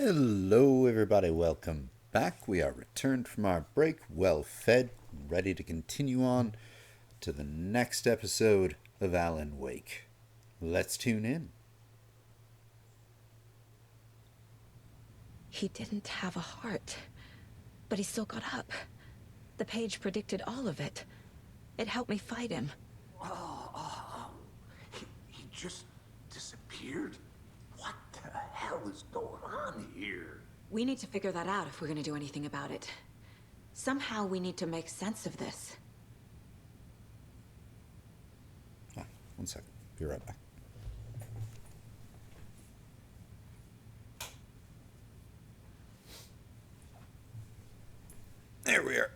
Hello, everybody. Welcome back. We are returned from our break, well fed, and ready to continue on to the next episode of Alan Wake. Let's tune in. He didn't have a heart, but he still got up. The page predicted all of it. It helped me fight him. He just disappeared? What the hell is going on here? We need to figure that out if we're gonna do anything about it. Somehow we need to make sense of this. One second. Be right back. There we are.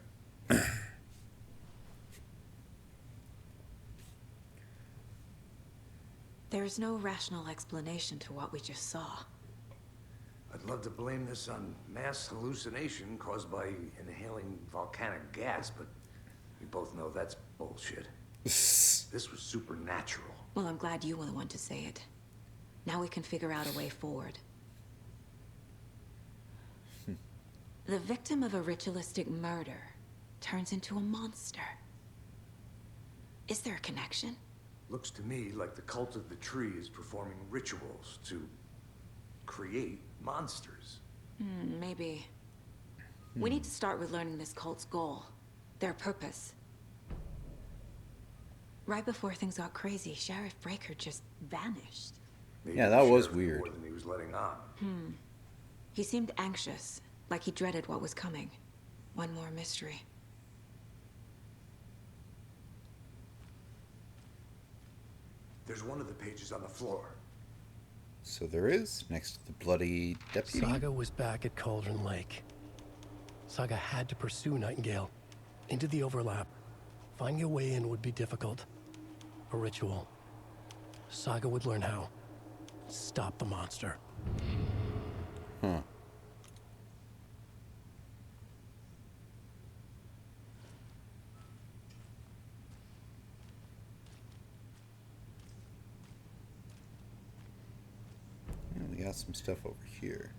There's no rational explanation to what we just saw. I'd love to blame this on mass hallucination caused by inhaling volcanic gas, but we both know that's bullshit. This was supernatural. Well, I'm glad you were the one to say it. Now we can figure out a way forward. The victim of a ritualistic murder turns into a monster. Is there a connection? Looks to me like the cult of the tree is performing rituals to create monsters. Maybe. We need to start with learning this cult's goal, their purpose. Right before things got crazy, Sheriff Breaker just vanished. Maybe Yeah, that the was sheriff knew weird. more than he was letting on. He seemed anxious, like he dreaded what was coming. One more mystery. There's one of the pages on the floor. So there is, next to the bloody deputy. Saga was back at Cauldron Lake. Saga had to pursue Nightingale into the overlap. Finding a way in would be difficult. A ritual. Saga would learn how. Stop the monster. Huh. Yeah, we got some stuff over here.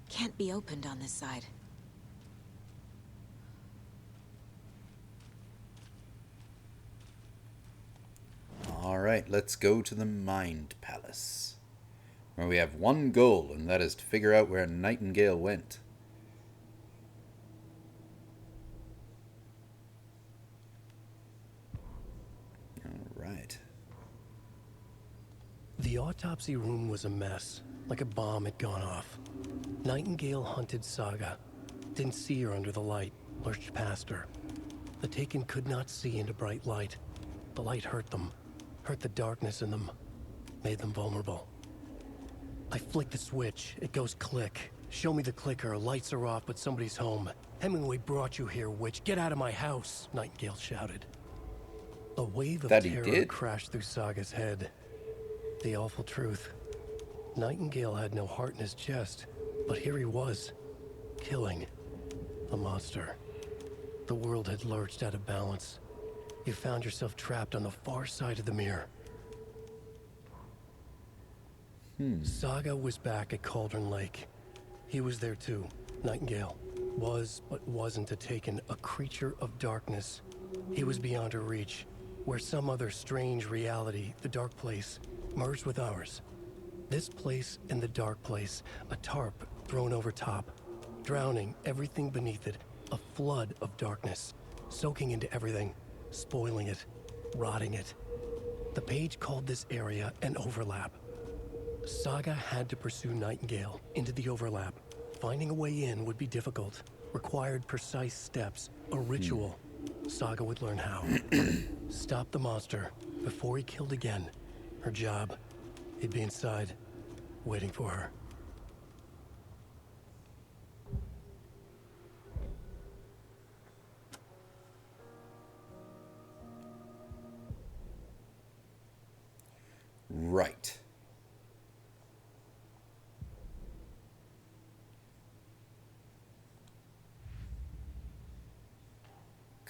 Can't be opened on this side. All right, let's go to the Mind Palace, where we have one goal, and that is to figure out where Nightingale went. All right. The autopsy room was a mess, like a bomb had gone off. Nightingale hunted Saga. Didn't see her under the light, lurched past her. The Taken could not see into bright light. The light hurt them, hurt the darkness in them, made them vulnerable. I flick the switch, it goes click. Show me the clicker, lights are off, but somebody's home. Hemingway brought you here, witch. Get out of my house, Nightingale shouted. A wave of That he terror did? crashed through Saga's head. The awful truth. Nightingale had no heart in his chest, but here he was, killing a monster. The world had lurched out of balance. You found yourself trapped on the far side of the mirror. Saga was back at Cauldron Lake. He was there too. Nightingale was, but wasn't a Taken, a creature of darkness. He was beyond her reach, where some other strange reality, the dark place, merged with ours. This place and the dark place, a tarp thrown over top, drowning everything beneath it, a flood of darkness, soaking into everything, spoiling it, rotting it. The page called this area an overlap. Saga had to pursue Nightingale into the overlap. Finding a way in would be difficult, required precise steps, a ritual. Saga would learn how. Stop the monster before he killed again. Her job. He'd be inside, waiting for her. Right.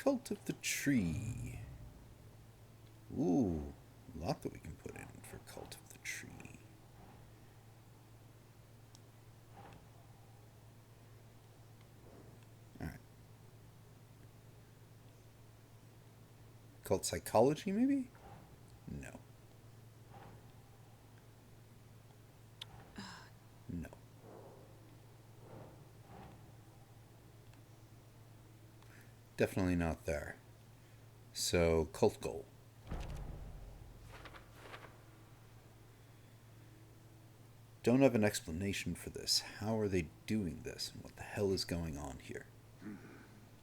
Cult of the Tree. Ooh, a lot that we can put in for Cult of the Tree. Alright. Cult psychology, maybe? No. No. Definitely not there. So, cult goal. Don't have an explanation for this. How are they doing this? And what the hell is going on here?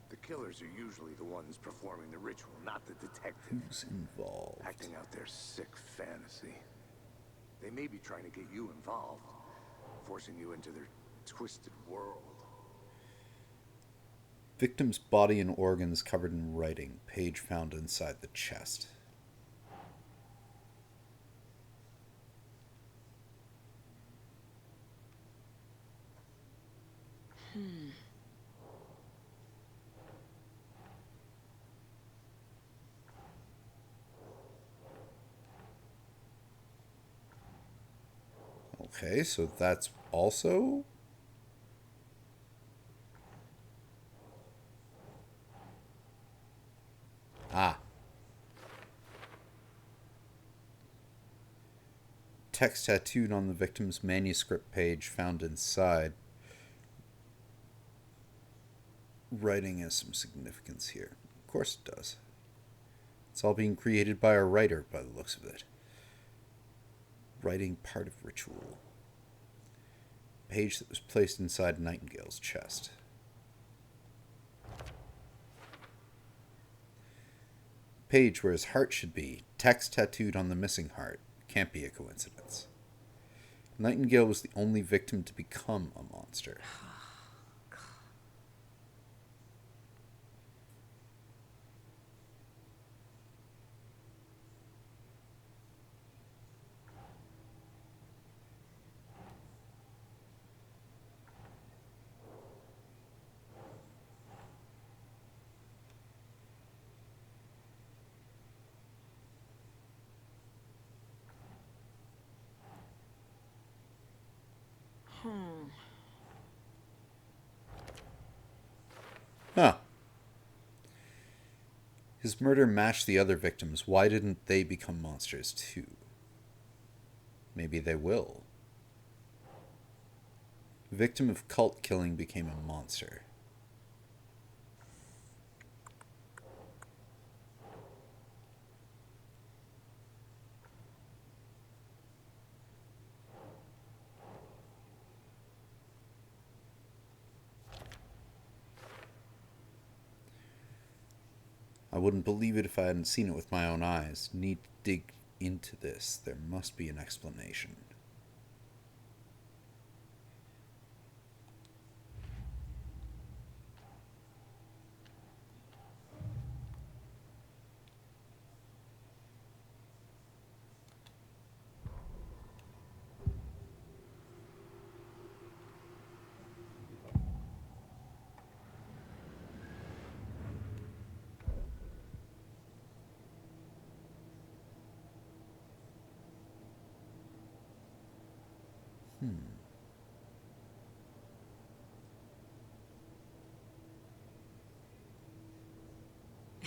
The killers are usually the ones performing the ritual, not the detective. Who's involved? Acting out their sick fantasy. They may be trying to get you involved, forcing you into their twisted world. Victim's body and organs covered in writing. Page found inside the chest. Okay, so that's also... Ah. Text tattooed on the victim's manuscript page found inside. Writing has some significance here. Of course it does. It's all being created by a writer, by the looks of it. Writing part of ritual. Page that was placed inside Nightingale's chest. Page where his heart should be. Text tattooed on the missing heart. Can't be a coincidence. Nightingale was the only victim to become a monster. Huh. His murder matched the other victims. Why didn't they become monsters too? Maybe they will. Victim of cult killing became a monster. I wouldn't believe it if I hadn't seen it with my own eyes. Need to dig into this. There must be an explanation.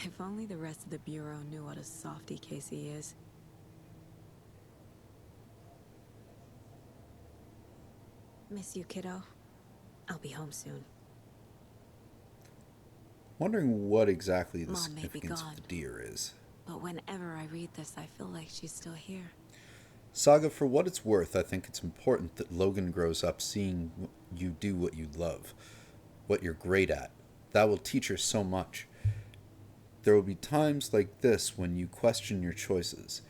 If only the rest of the Bureau knew what a softy Casey is. Miss you, kiddo. I'll be home soon. Wondering what exactly the Mom may be significance of gone. the deer is. But whenever I read this, I feel like she's still here. Saga, for what it's worth, I think it's important that Logan grows up seeing you do what you love, what you're great at. That will teach her so much. There will be times like this when you question your choices,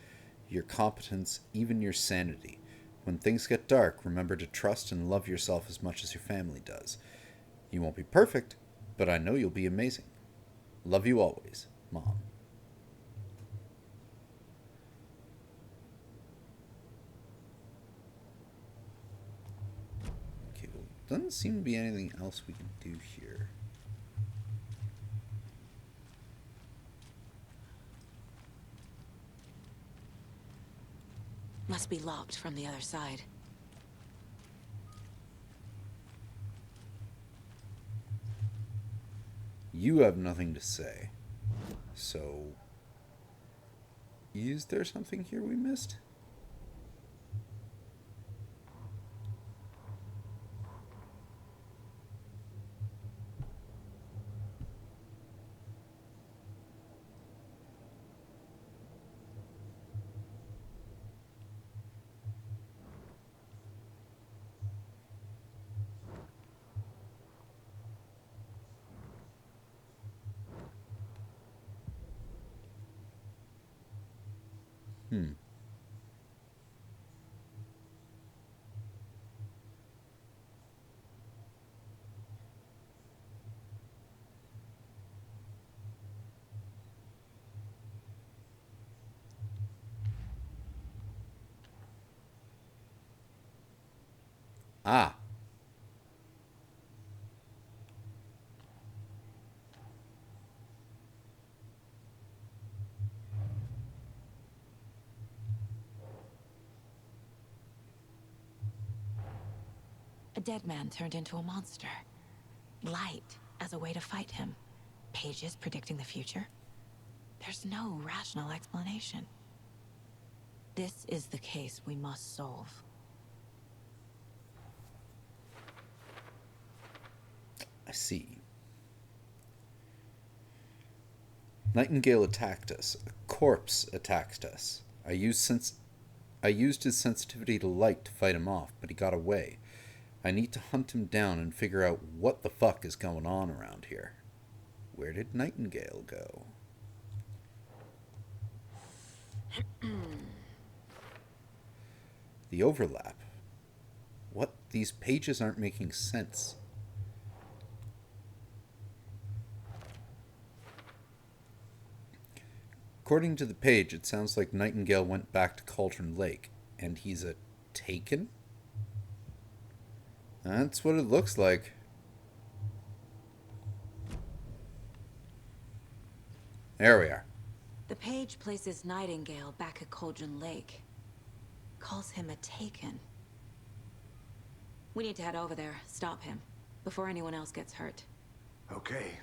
your competence, even your sanity. When things get dark, remember to trust and love yourself as much as your family does. You won't be perfect, but I know you'll be amazing. Love you always, Mom. Okay, well, doesn't seem to be anything else we can do here. must be locked from the other side. You have nothing to say. So, is there something here we missed? Ah. A dead man turned into a monster. Light as a way to fight him. Pages predicting the future. There's no rational explanation. This is the case we must solve. I see. Nightingale attacked us. A corpse attacked us. I used his sensitivity to light to fight him off, but he got away. I need to hunt him down and figure out what the fuck is going on around here. Where did Nightingale go? The overlap. What? These pages aren't making sense. According to the page, it sounds like Nightingale went back to Cauldron Lake, and he's a Taken? That's what it looks like. There we are. The page places Nightingale back at Cauldron Lake. Calls him a Taken. We need to head over there, stop him, before anyone else gets hurt. Okay.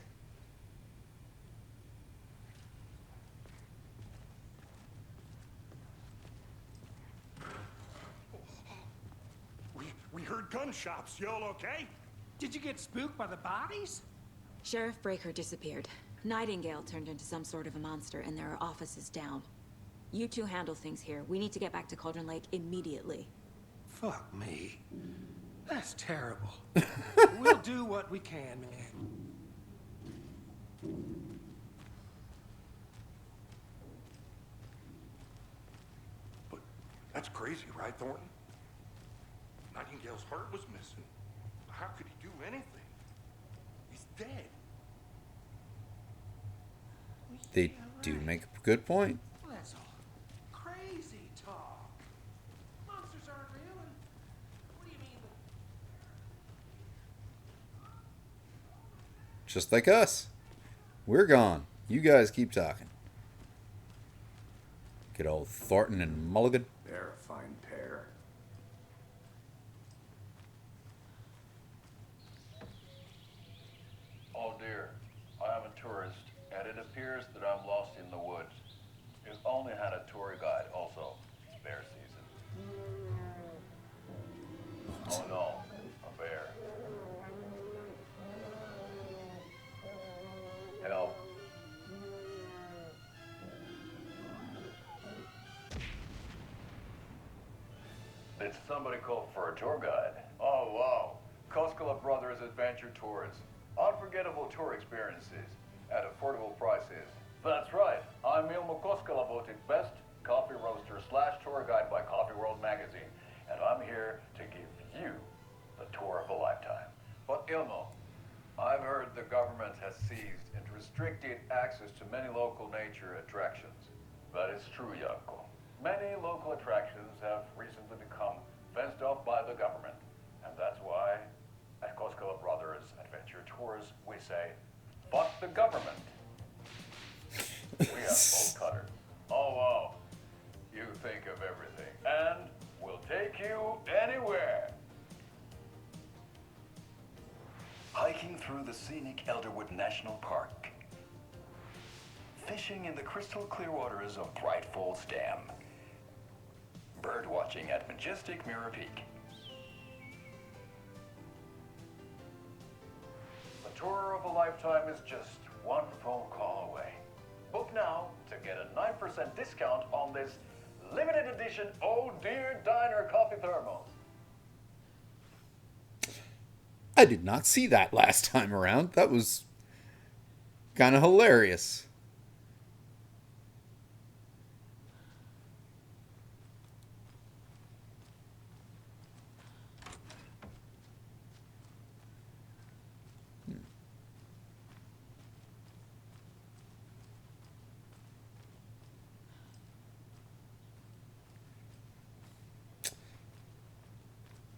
We heard gunshots. Y'all okay? Did you get spooked by the bodies? Sheriff Breaker disappeared. Nightingale turned into some sort of a monster, and there are offices down. You two handle things here. We need to get back to Cauldron Lake immediately. Fuck me. That's terrible. We'll do what we can, man. But that's crazy, right, Thornton? Nightingale's heart was missing. How could he do anything? He's dead. They do make a good point. Well, that's all crazy talk. Monsters aren't real, and what do you mean? Just like us. We're gone. You guys keep talking. Good old Thornton and Mulligan. They're a fine pair. Oh dear, I am a tourist, and it appears that I'm lost in the woods. You've only had a tour guide, also. It's bear season. Oh no, a bear. Help. Did somebody call for a tour guide? Oh wow, Koskela Brothers Adventure Tours. Unforgettable tour experiences at affordable prices. That's right. I'm Ilmo Koskela, voted best coffee roaster / tour guide by Coffee World magazine, and I'm here to give you the tour of a lifetime. But Ilmo, I've heard the government has seized and restricted access to many local nature attractions. That is true, Janko. Many local attractions have recently become fenced off by the government, and that's why at Koskela Brothers Adventure Tours, we say, fuck the government. We have bolt cutters. Oh, wow. You think of everything. And anywhere. Hiking through the scenic Elderwood National Park. Fishing in the crystal clear waters of Bright Falls Dam. Bird watching at majestic Mirror Peak. The tour of a lifetime is just one phone call away. Book now to get a 9% discount on this limited edition Oh Dear Diner coffee thermos. I did not see that last time around. That was kind of hilarious.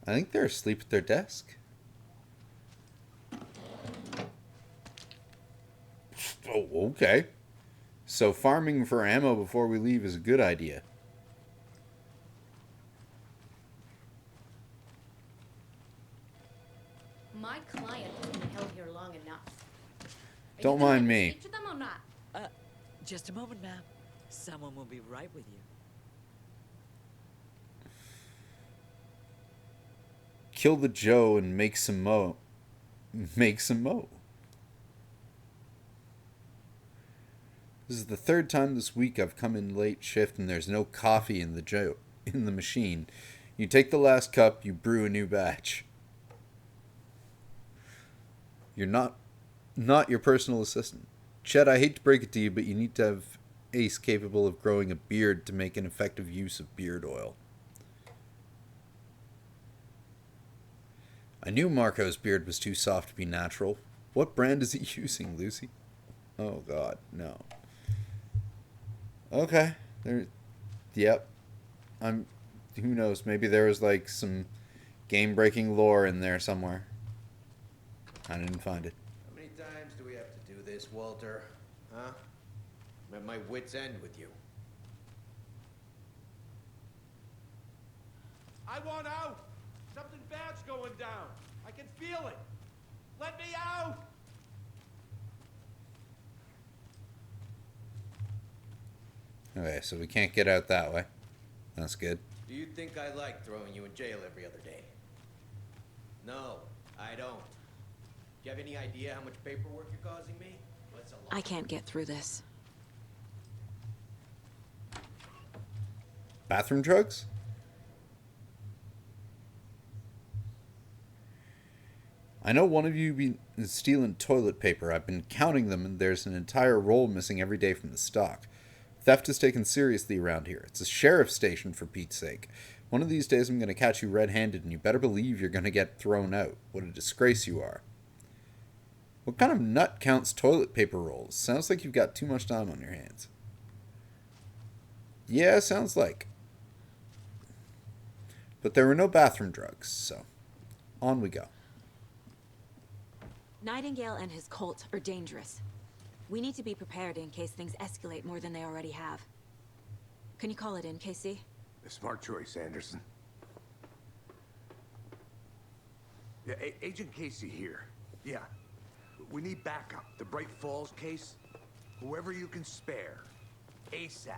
I think they're asleep at their desk. Oh, okay. So farming for ammo before we leave is a good idea. My client has been held here long enough. Don't mind me. Speak to them or not? Just a moment, ma'am. Someone will be right with you. Kill the Joe and make some mo. Make some mo. This is the third time this week I've come in late shift and there's no coffee in the machine. You take the last cup, you brew a new batch. You're not your personal assistant. Chet, I hate to break it to you, but you need to have Ace capable of growing a beard to make an effective use of beard oil. I knew Marco's beard was too soft to be natural. What brand is he using, Lucy? Oh God, no. Okay. Yep. Who knows? Maybe there was like some game-breaking lore in there somewhere. I didn't find it. How many times do we have to do this, Walter? Huh? I'm at my wit's end with you. I want out! Something bad's going down. I can feel it. Let me out! Okay, so we can't get out that way. That's good. Do you think I like throwing you in jail every other day? No, I don't. Do you have any idea how much paperwork you're causing me? Well, it's a lot. I can't get through this. Bathroom drugs? I know one of you been stealing toilet paper. I've been counting them, and there's an entire roll missing every day from the stock. Theft is taken seriously around here. It's a sheriff's station, for Pete's sake. One of these days I'm going to catch you red-handed, and you better believe you're going to get thrown out. What a disgrace you are. What kind of nut counts toilet paper rolls? Sounds like you've got too much time on your hands. Yeah, sounds like. But there were no bathroom drugs, so on we go. Nightingale and his cult are dangerous. We need to be prepared in case things escalate more than they already have. Can you call it in, Casey? A smart choice, Anderson. Yeah, Agent Casey here. Yeah. We need backup. The Bright Falls case. Whoever you can spare. ASAP.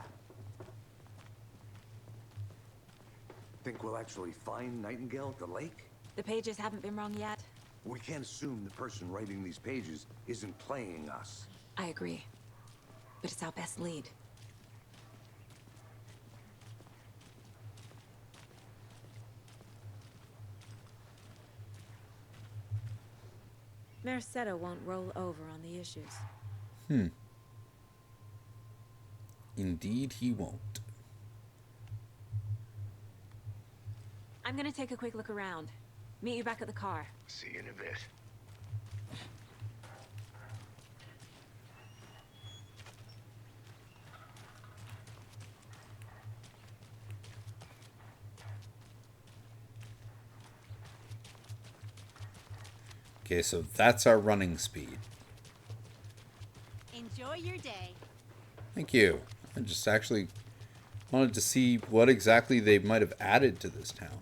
Think we'll actually find Nightingale at the lake? The pages haven't been wrong yet. We can't assume the person writing these pages isn't playing us. I agree. But it's our best lead. Mercado won't roll over on the issues. Indeed he won't. I'm gonna take a quick look around. Meet you back at the car. See you in a bit. Okay, so that's our running speed. Enjoy your day. Thank you. I just actually wanted to see what exactly they might have added to this town.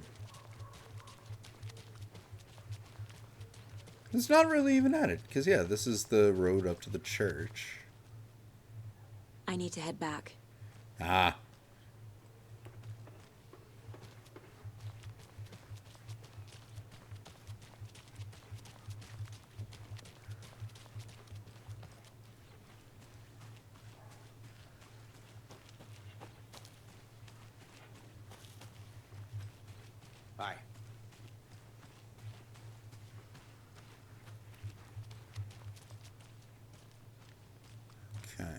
It's not really even at it, because, yeah, this is the road up to the church. I need to head back. Ah. Bye. Okay.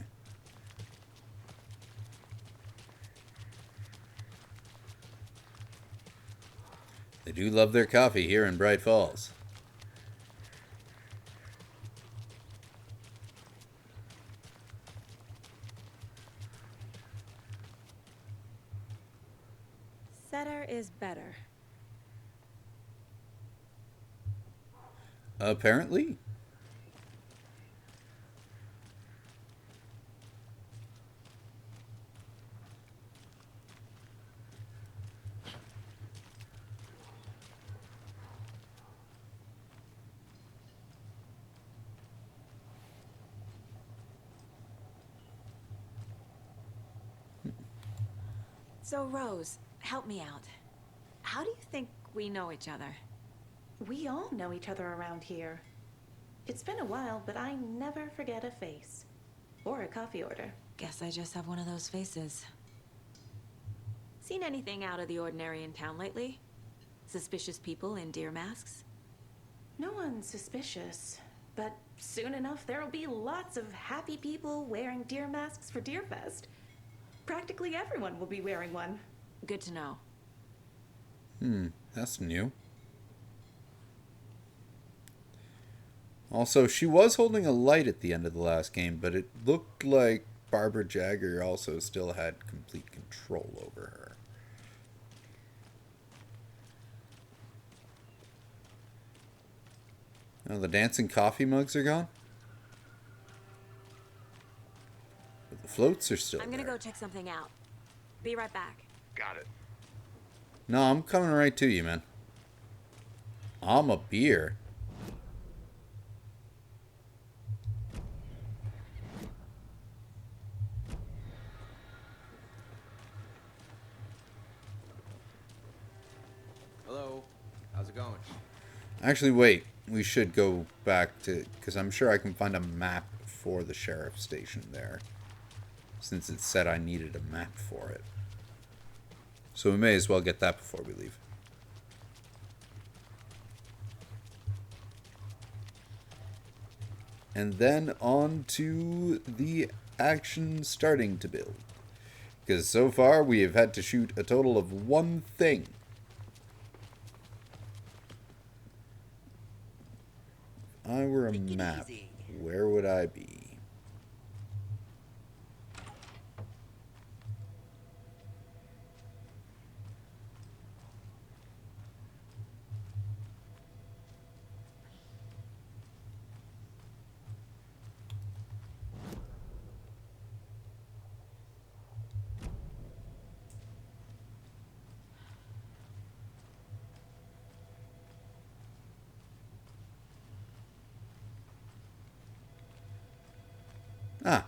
They do love their coffee here in Bright Falls. Setter is better. Apparently. So, Rose, help me out. How do you think we know each other? We all know each other around here. It's been a while, but I never forget a face. Or a coffee order. Guess I just have one of those faces. Seen anything out of the ordinary in town lately? Suspicious people in deer masks? No one's suspicious. But soon enough, there'll be lots of happy people wearing deer masks for Deerfest. Practically everyone will be wearing one. Good to know. That's new. Also, she was holding a light at the end of the last game, but it looked like Barbara Jagger also still had complete control over her. Oh, the dancing coffee mugs are gone? But the floats are still I'm gonna there. go check something out. Be right back. Got it. No, I'm coming right to you, man. I'm a beer. Hello. How's it going? Actually, wait. We should go back to... because I'm sure I can find a map for the sheriff's station there. Since it said I needed a map for it. So we may as well get that before we leave. And then on to the action starting to build. Because so far we have had to shoot a total of one thing. If I were a map, where would I be? Ah.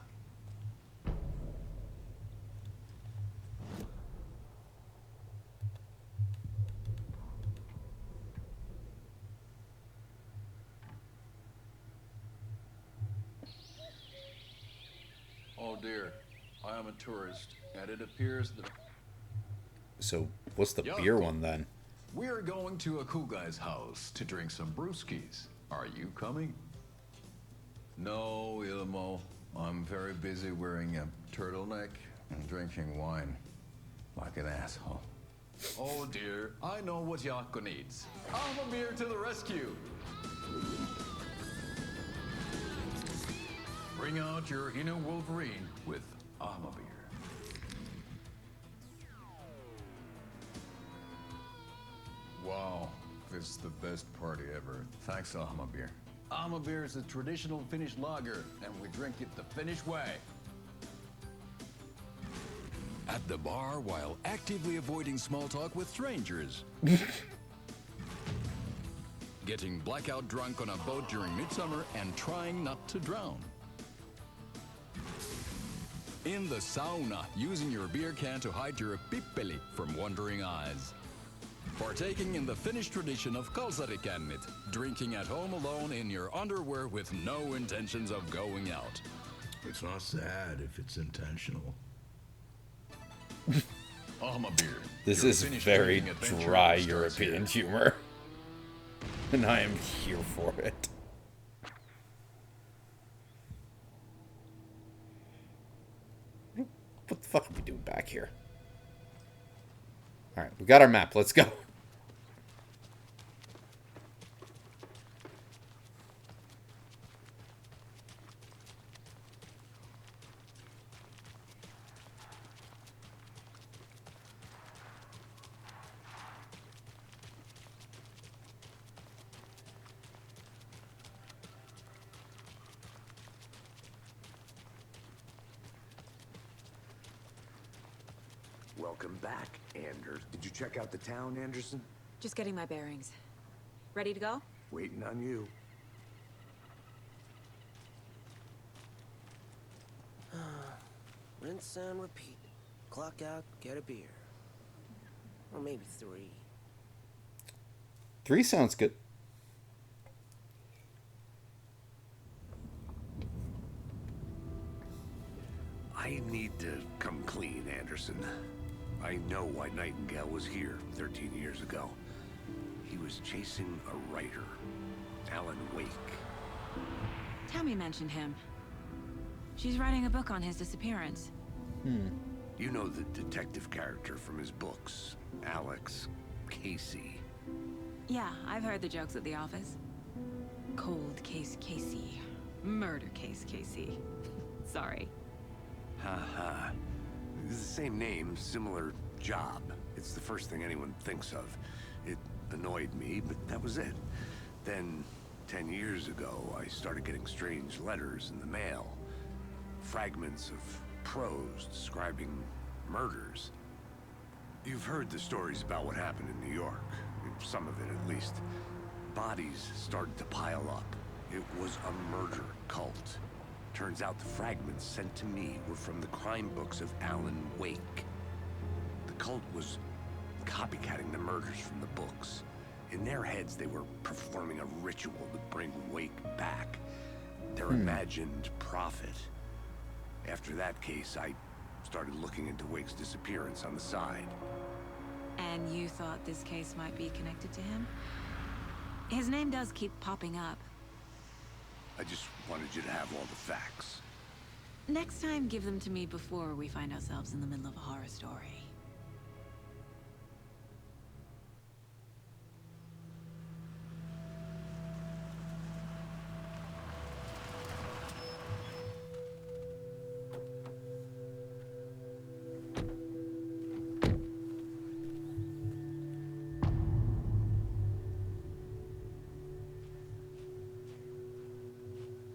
Oh dear, I am a tourist, and it appears that... So, what's the Yo. beer one then? We're going to a cool guy's house to drink some brewskis. Are you coming? No, Ilmo. I'm very busy wearing a turtleneck and drinking wine. Like an asshole. Oh dear, I know what Jaakko needs. I'm a beer to the rescue. Bring out your inner Wolverine with Armor Beer. Wow, this is the best party ever. Thanks, Armor Beer. Armor Beer is a traditional Finnish lager, and we drink it the Finnish way. At the bar while actively avoiding small talk with strangers. getting blackout drunk on a boat during midsummer, and trying not to drown. In the sauna, using your beer can to hide your pippeli from wandering eyes. Partaking in the Finnish tradition of kalsarikännit, drinking at home alone in your underwear with no intentions of going out. It's not sad if it's intentional. Beer. This Your is Finnish very drinking adventure dry starts European here. humor. And I am here for it. What the fuck are we doing back here? Alright, we got our map. Let's go. Welcome back, Anders. Did you check out the town, Anderson? Just getting my bearings. Ready to go? Waiting on you. Rinse and repeat. Clock out, get a beer. Or maybe 3. 3 sounds good. I need to come clean, Anderson. I know why Nightingale was here 13 years ago. He was chasing a writer, Alan Wake. Tammy mentioned him. She's writing a book on his disappearance. You know the detective character from his books, Alex Casey. Yeah, I've heard the jokes at the office. Cold case Casey. Murder case Casey. Sorry. Ha. It's the same name, similar job. It's the first thing anyone thinks of. It annoyed me, but that was it. Then, 10 years ago, I started getting strange letters in the mail. Fragments of prose describing murders. You've heard the stories about what happened in New York. Some of it, at least. Bodies started to pile up. It was a murder cult. Turns out the fragments sent to me were from the crime books of Alan Wake. The cult was copycatting the murders from the books. In their heads, they were performing a ritual to bring Wake back. Their imagined prophet. After that case, I started looking into Wake's disappearance on the side. And you thought this case might be connected to him? His name does keep popping up. I just wanted you to have all the facts. Next time, give them to me before we find ourselves in the middle of a horror story.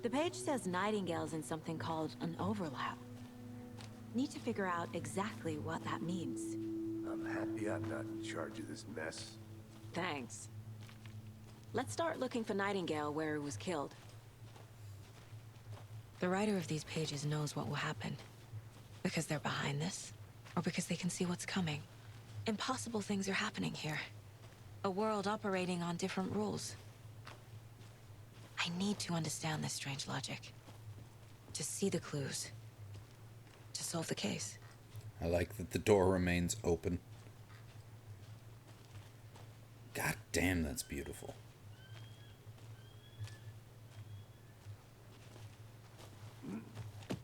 The page says Nightingale's in something called an overlap. Need to figure out exactly what that means. I'm happy I'm not in charge of this mess. Thanks. Let's start looking for Nightingale where he was killed. The writer of these pages knows what will happen. Because they're behind this, or because they can see what's coming. Impossible things are happening here. A world operating on different rules. I need to understand this strange logic. To see the clues. To solve the case. I like that the door remains open. God damn, that's beautiful.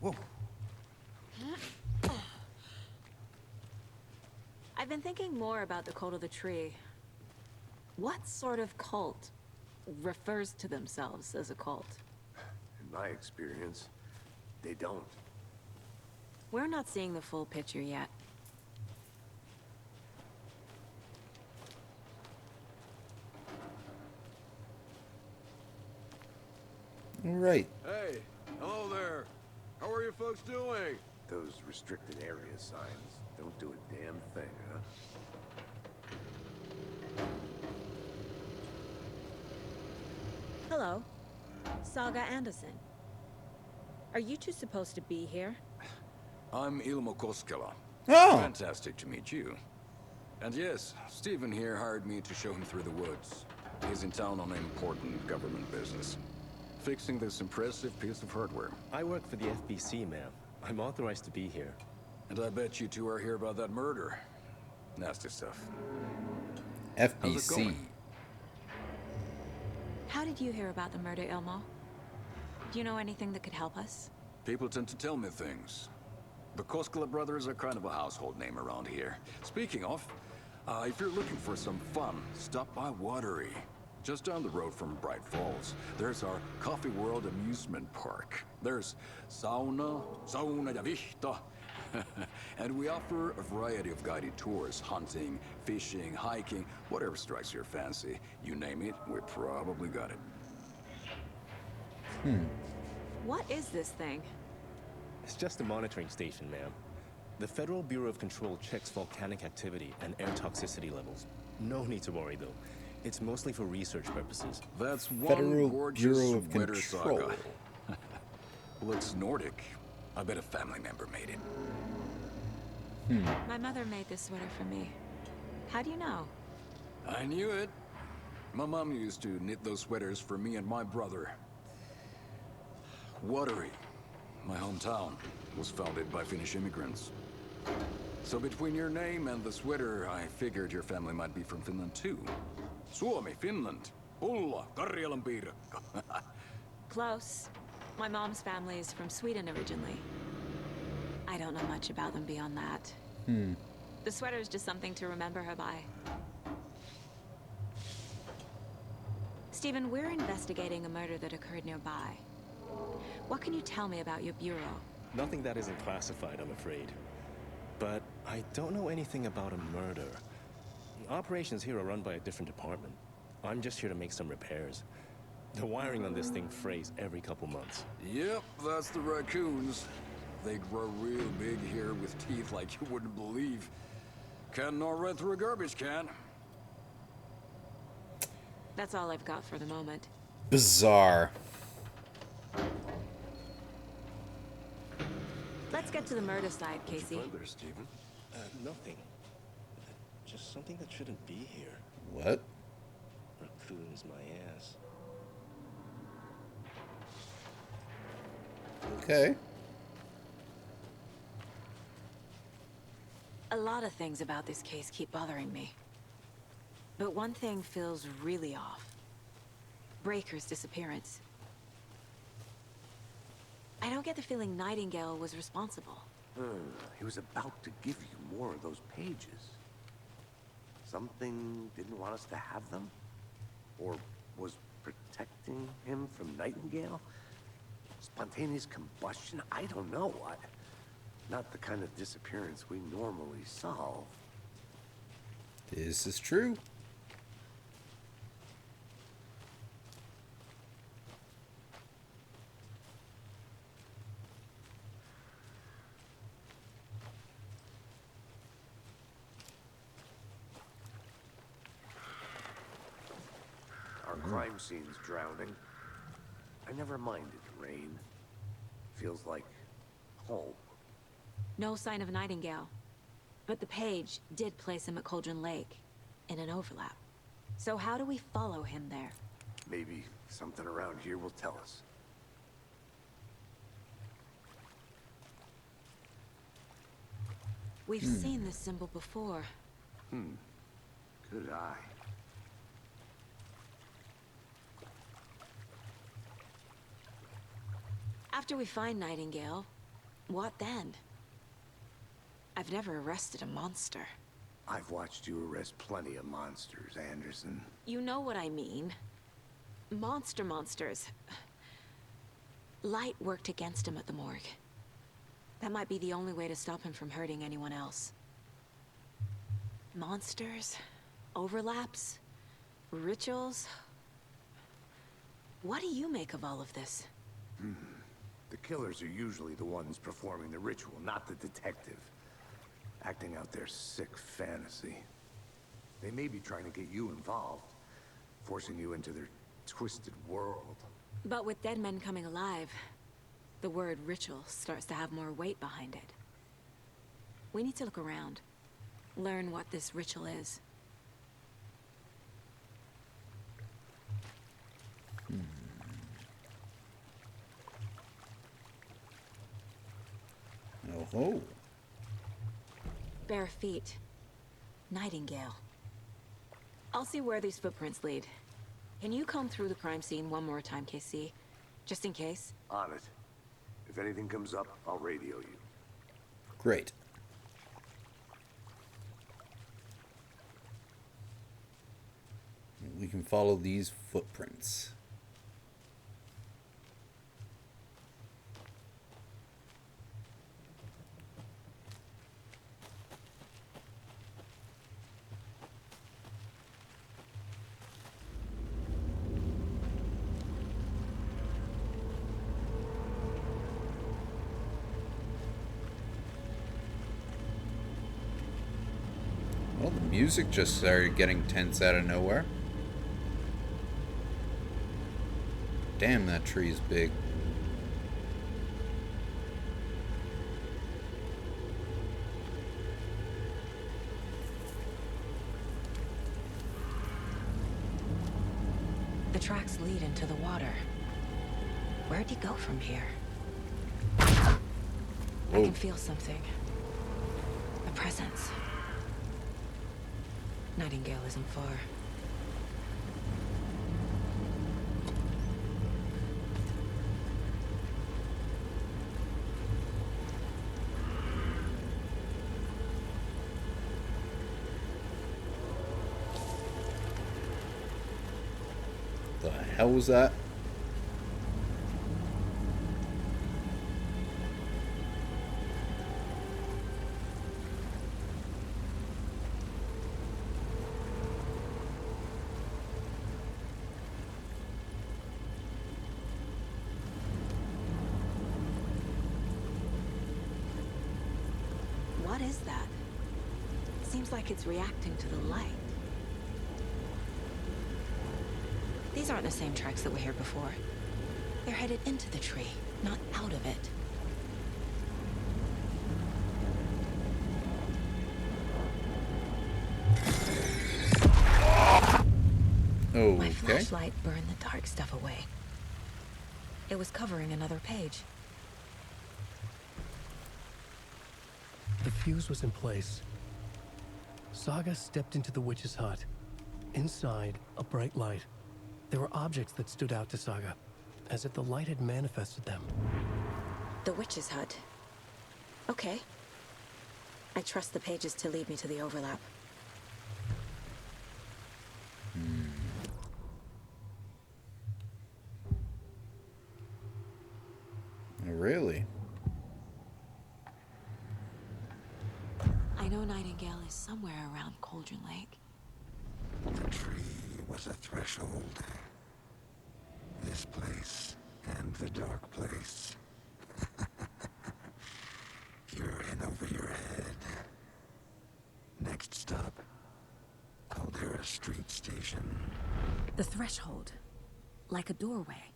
Whoa. I've been thinking more about the cult of the tree. What sort of cult refers to themselves as a cult? In my experience, they don't. We're not seeing the full picture yet. All right. Hey, hello there. How are you folks doing? Those restricted area signs don't do a damn thing, huh? Hello. Saga Anderson. Are you two supposed to be here? I'm Ilmo Koskela. Oh. Fantastic to meet you. And yes, Stephen here hired me to show him through the woods. He's in town on an important government business. Fixing this impressive piece of hardware. I work for the FBC, ma'am. I'm authorized to be here. And I bet you two are here about that murder. Nasty stuff. How's it FBC. going? How did you hear about the murder, Ilmo? Do you know anything that could help us? People tend to tell me things. The Koskela brothers are kind of a household name around here. Speaking of, if you're looking for some fun, stop by Watery. Just down the road from Bright Falls, there's our Coffee World amusement park. There's sauna ja vihta. And we offer a variety of guided tours, hunting, fishing, hiking, whatever strikes your fancy. You name it, we probably got it. What is this thing? It's just a monitoring station, ma'am. The Federal Bureau of Control checks volcanic activity and air toxicity levels. No need to worry, though. It's mostly for research purposes. That's one Federal gorgeous Bureau of sweater Control. saga. Looks Nordic. I bet a family member made it. My mother made this sweater for me. How do you know? I knew it. My mom used to knit those sweaters for me and my brother. Watery, my hometown, was founded by Finnish immigrants. So between your name and the sweater, I figured your family might be from Finland too. Suomi, Finland. Pulla, Karjalan piirakka. Close. My mom's family is from Sweden originally. I don't know much about them beyond that. The sweater is just something to remember her by. Stephen, we're investigating a murder that occurred nearby. What can you tell me about your bureau? Nothing that isn't classified, I'm afraid. But I don't know anything about a murder. Operations here are run by a different department. I'm just here to make some repairs. The wiring on this thing frays every couple months. Yep, that's the raccoons. They grow real big here with teeth like you wouldn't believe. Can't gnaw right through a garbage can. That's all I've got for the moment. Bizarre. Let's get to the murder side, Casey. Further, Stephen? Nothing. Just something that shouldn't be here. What? Raccoons, my ass. Okay. A lot of things about this case keep bothering me. But one thing feels really off. Breaker's disappearance. I don't get the feeling Nightingale was responsible. He was about to give you more of those pages. Something didn't want us to have them? Or was protecting him from Nightingale? Spontaneous combustion? I don't know. Not the kind of disappearance we normally solve. This is true. Our crime scene's drowning. I never minded rain. Feels like home. No sign of Nightingale. But the page did place him at Cauldron Lake, in an overlap. So how do we follow him there? Maybe something around here will tell us. We've seen this symbol before. Good eye. After we find Nightingale, what then? I've never arrested a monster. I've watched you arrest plenty of monsters, Anderson. You know what I mean. Monsters. Light worked against him at the morgue. That might be the only way to stop him from hurting anyone else. Monsters? Overlaps? Rituals? What do you make of all of this? The killers are usually the ones performing the ritual, not the detective. Acting out their sick fantasy. They may be trying to get you involved, forcing you into their twisted world. But with dead men coming alive, the word ritual starts to have more weight behind it. We need to look around, learn what this ritual is. Oh ho. Bare feet. Nightingale. I'll see where these footprints lead. Can you comb through the crime scene one more time, KC? Just in case? On it. If anything comes up, I'll radio you. Great. We can follow these footprints. Well, the music just started getting tense out of nowhere. Damn, that tree is big. The tracks lead into the water. Where'd he go from here? Whoa. I can feel something. A presence. Nightingale isn't far. The hell was that? What is that? Seems like it's reacting to the light. These aren't the same tracks that were here before. They're headed into the tree, not out of it. Okay. My flashlight burned the dark stuff away. It was covering another page. The fuse was in place. Saga stepped into the witch's hut. Inside, a bright light. There were objects that stood out to Saga, as if the light had manifested them. The witch's hut. Okay. I trust the pages to lead me to the overlap. Really? I know Nightingale is somewhere around Cauldron Lake. The tree was a threshold. This place and the dark place. You're in over your head. Next stop, Caldera Street Station. The threshold. Like a doorway.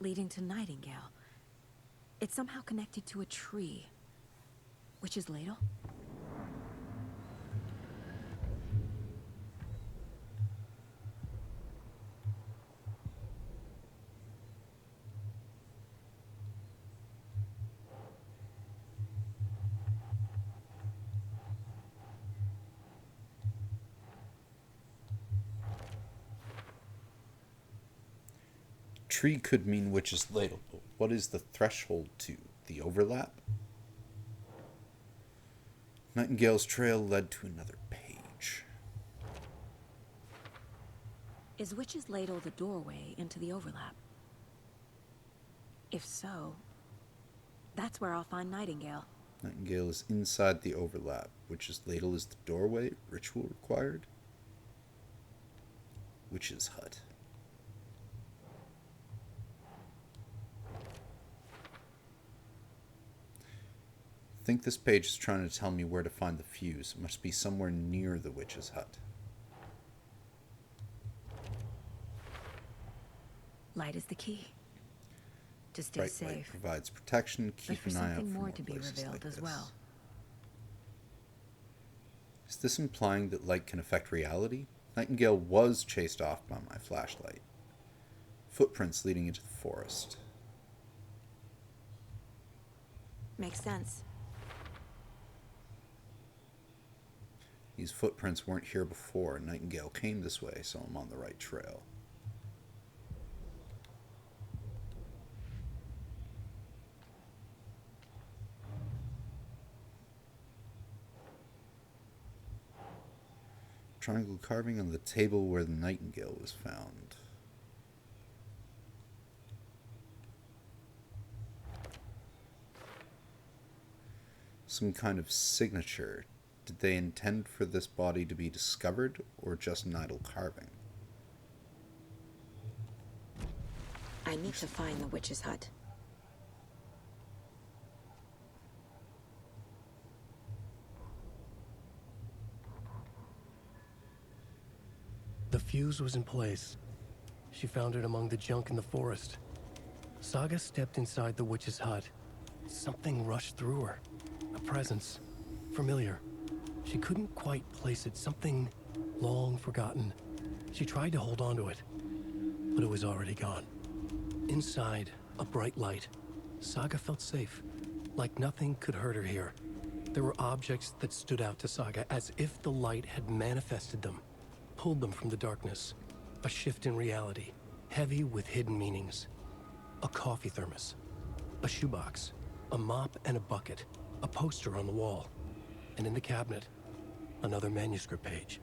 Leading to Nightingale. It's somehow connected to a tree. Witch's ladle? Tree could mean witch's ladle, but what is the threshold to? The overlap? Nightingale's trail led to another page. Is Witch's ladle the doorway into the overlap? If so, that's where I'll find Nightingale. Nightingale is inside the overlap. Witch's ladle is the doorway. Ritual required. Witch's hut. I think this page is trying to tell me where to find the fuse. It must be somewhere near the witch's hut. Light is the key. To stay Bright safe. light provides protection. Keep But for an eye out something for more to be places revealed like as this. well. Is this implying that light can affect reality? Nightingale was chased off by my flashlight. Footprints leading into the forest. Makes sense. These footprints weren't here before. Nightingale came this way, so I'm on the right trail. Triangle carving on the table where the nightingale was found. Some kind of signature. Did they intend for this body to be discovered, or just an idle carving? I need to find the witch's hut. The fuse was in place. She found it among the junk in the forest. Saga stepped inside the witch's hut. Something rushed through her. A presence. Familiar. She couldn't quite place it. Something long forgotten. She tried to hold on to it, but it was already gone. Inside, a bright light. Saga felt safe, like nothing could hurt her here. There were objects that stood out to Saga as if the light had manifested them, pulled them from the darkness. A shift in reality, heavy with hidden meanings. A coffee thermos, a shoebox, a mop and a bucket, a poster on the wall, and in the cabinet, another manuscript page.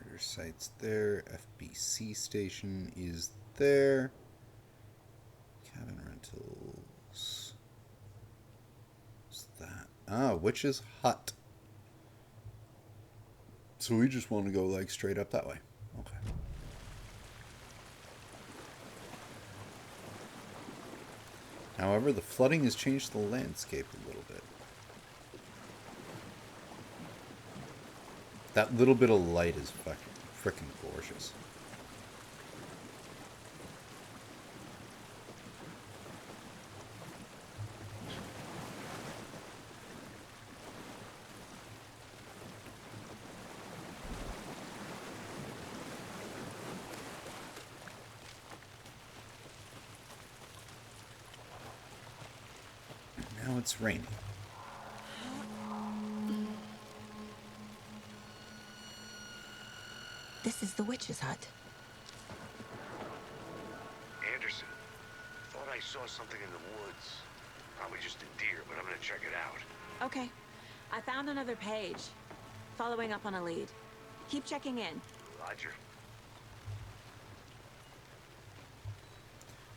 Murder site's there. FBC station is there. Cabin rentals. What's that? Ah, witch's hut. So we just want to go like straight up that way. Okay. However, the flooding has changed the landscape a little bit. That little bit of light is fucking freaking gorgeous. Now it's raining. This is the witch's hut. Anderson, thought I saw something in the woods. Probably just a deer, but I'm gonna check it out. Okay. I found another page. Following up on a lead. Keep checking in. Roger.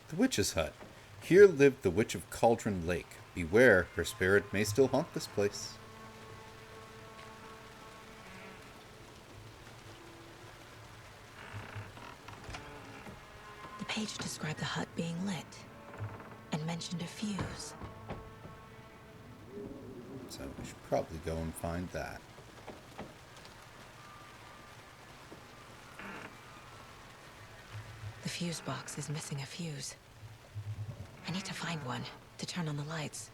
The witch's hut. Here lived the witch of Cauldron Lake. Beware, her spirit may still haunt this place. The page described the hut being lit and mentioned a fuse. So we should probably go and find that. The fuse box is missing a fuse. I need to find one to turn on the lights.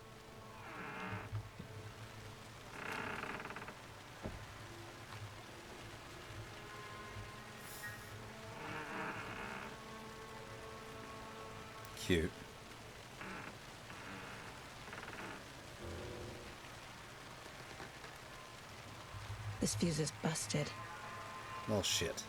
Cute. This fuse is busted. Well, shit.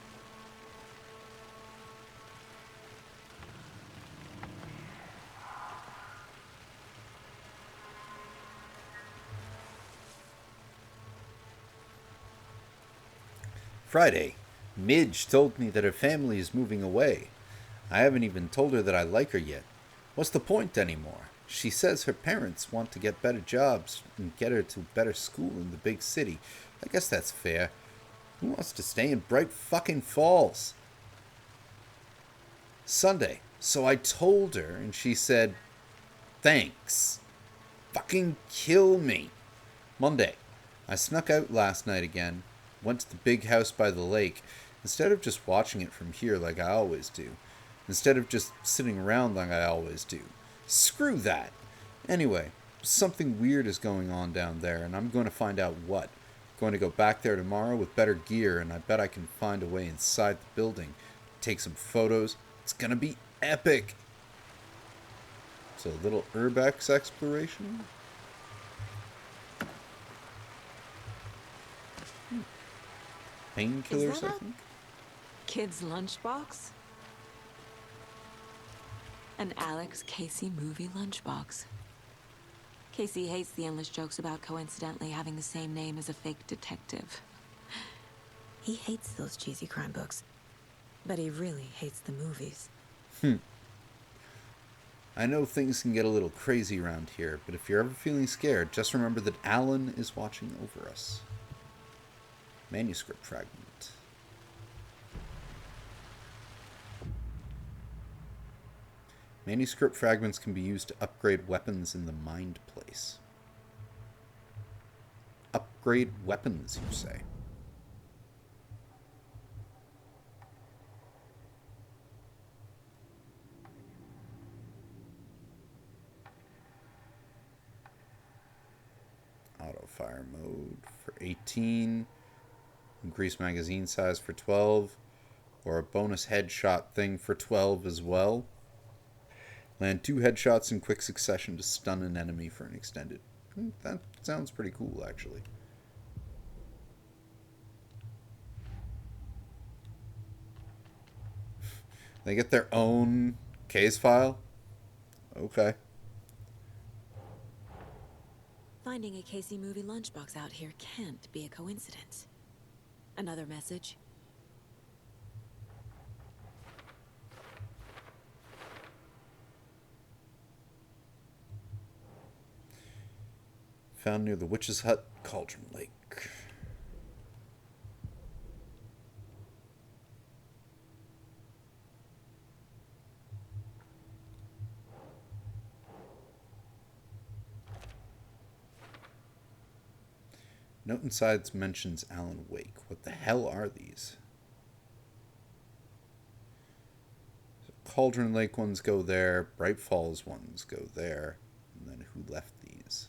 Friday. Midge told me that her family is moving away. I haven't even told her that I like her yet. What's the point anymore? She says her parents want to get better jobs and get her to better school in the big city. I guess that's fair. Who wants to stay in Bright fucking Falls? Sunday. So I told her, and she said, thanks. Fucking kill me. Monday. I snuck out last night again. Went to the big house by the lake. Instead of just watching it from here like I always do. Instead of just sitting around like I always do. Screw that. Anyway, something weird is going on down there, and I'm going to find out what. Going to go back there tomorrow with better gear, and I bet I can find a way inside the building. Take some photos. It's going to be epic. So a little Urbex exploration. Painkillers, I think. Kid's lunchbox? An Alex Casey movie lunchbox. Casey hates the endless jokes about coincidentally having the same name as a fake detective. He hates those cheesy crime books, but he really hates the movies. I know things can get a little crazy around here, but if you're ever feeling scared, just remember that Alan is watching over us. Manuscript fragment. Manuscript fragments can be used to upgrade weapons in the Mind Place. Upgrade weapons, you say? Auto fire mode for 18. Increase magazine size for 12. Or a bonus headshot thing for 12 as well. Land 2 headshots in quick succession to stun an enemy for an extended. That sounds pretty cool, actually. They get their own case file? Okay. Finding a Casey movie lunchbox out here can't be a coincidence. Another message. Found near the Witch's Hut, Cauldron Lake. Note inside mentions Alan Wake. What the hell are these? So Cauldron Lake ones go there. Bright Falls ones go there. And then who left these?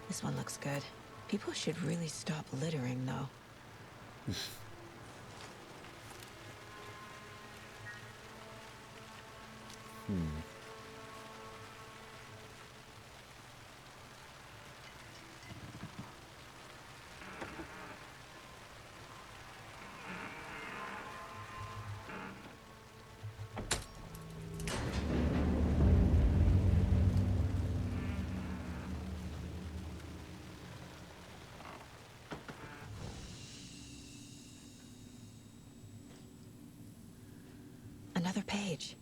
This one looks good. People should really stop littering, though. Another page.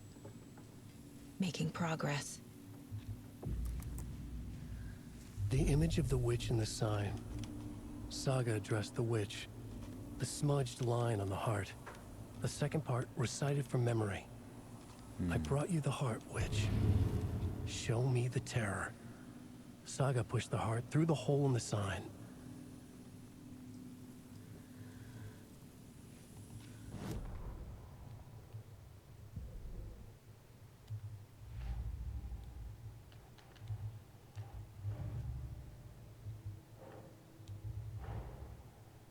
Making progress. The image of the witch in the sign. Saga addressed the witch. The smudged line on the heart. The second part recited from memory. I brought you the heart, witch. Show me the terror. Saga pushed the heart through the hole in the sign.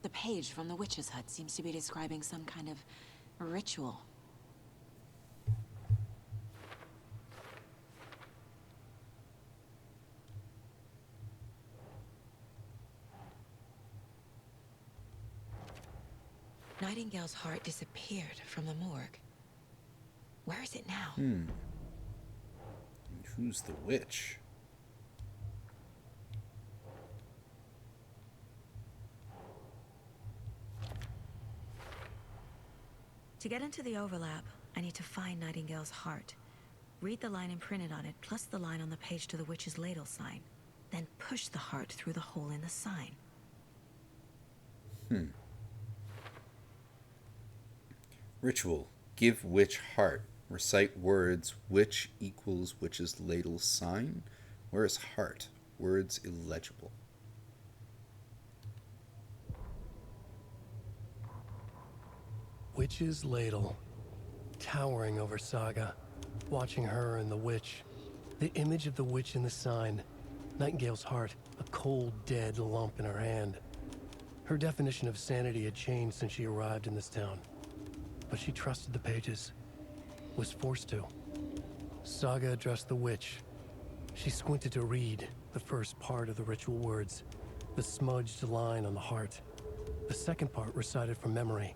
The page from the witch's hut seems to be describing some kind of ritual. Nightingale's heart disappeared from the morgue. Where is it now? And who's the witch? To get into the overlap, I need to find Nightingale's heart. Read the line imprinted on it, plus the line on the page to the witch's ladle sign. Then push the heart through the hole in the sign. Ritual. Give witch heart. Recite words. Witch equals witch's ladle sign. Where is heart? Words illegible. Witch's ladle, towering over Saga, watching her and the witch. The image of the witch in the sign. Nightingale's heart, a cold, dead lump in her hand. Her definition of sanity had changed since she arrived in this town. But she trusted the pages. Was forced to. Saga addressed the witch. She squinted to read the first part of the ritual words, the smudged line on the heart. The second part recited from memory,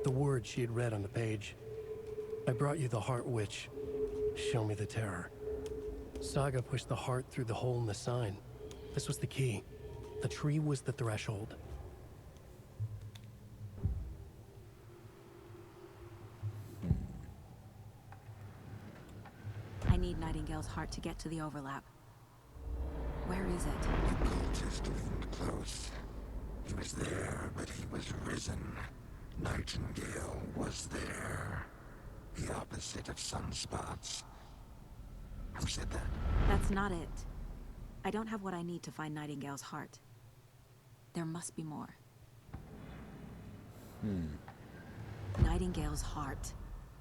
the words she had read on the page. I brought you the heart, witch. Show me the terror. Saga pushed the heart through the hole in the sign. This was the key. The tree was the threshold. I need Nightingale's heart to get to the overlap. Where is it? The cultist leaned close. He was there, but he was risen. Nightingale was there. The opposite of sunspots. Who said that? That's not it. I don't have what I need to find Nightingale's heart. There must be more. Nightingale's heart.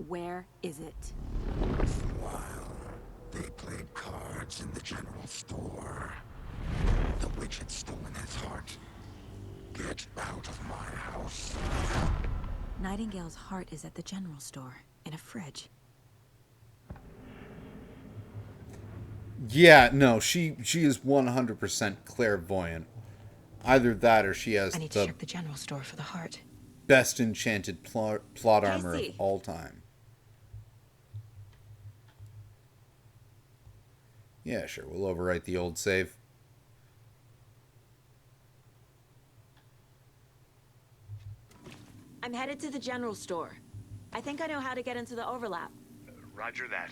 Where is it? For a while, they played cards in the general store. The witch had stolen his heart. Get out of my house. Nightingale's heart is at the general store, in a fridge. Yeah, no, she is 100% clairvoyant. Either that or she has I need to check the general store for the heart. best enchanted plot armor of all time. Yeah, sure, we'll overwrite the old save. I'm headed to the general store. I think I know how to get into the overlap. Roger that.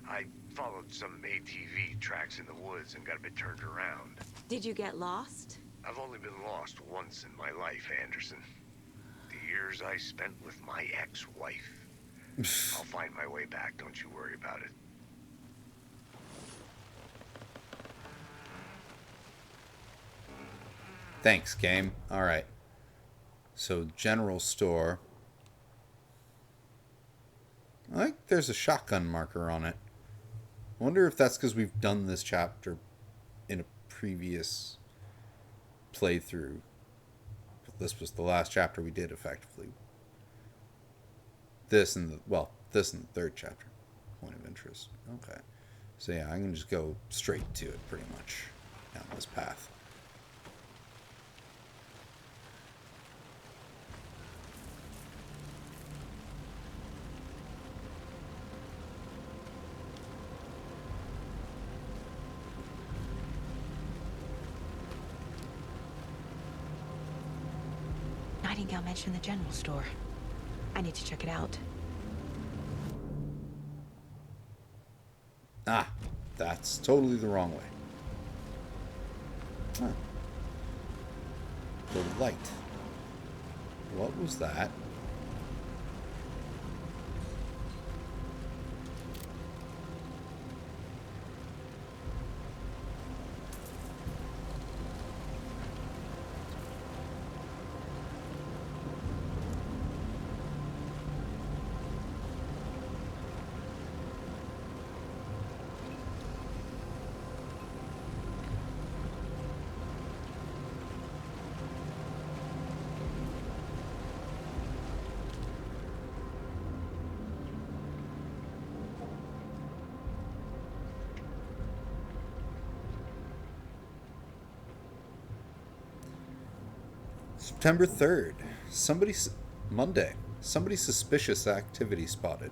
I followed some ATV tracks in the woods and got a bit turned around. Did you get lost? I've only been lost once in my life, Anderson. The years I spent with my ex-wife. I'll find my way back, don't you worry about it. Thanks, game. Alright. So, general store. I think there's a shotgun marker on it. I wonder if that's because we've done this chapter in a previous playthrough. This was the last chapter we did, effectively. This and the third chapter. Point of interest. Okay. So yeah, I can just go straight to it, pretty much, down this path. Nightingale mentioned the general store. I need to check it out. Ah, that's totally the wrong way. Huh. The light. What was that? September 3rd. Monday. Somebody suspicious activity spotted.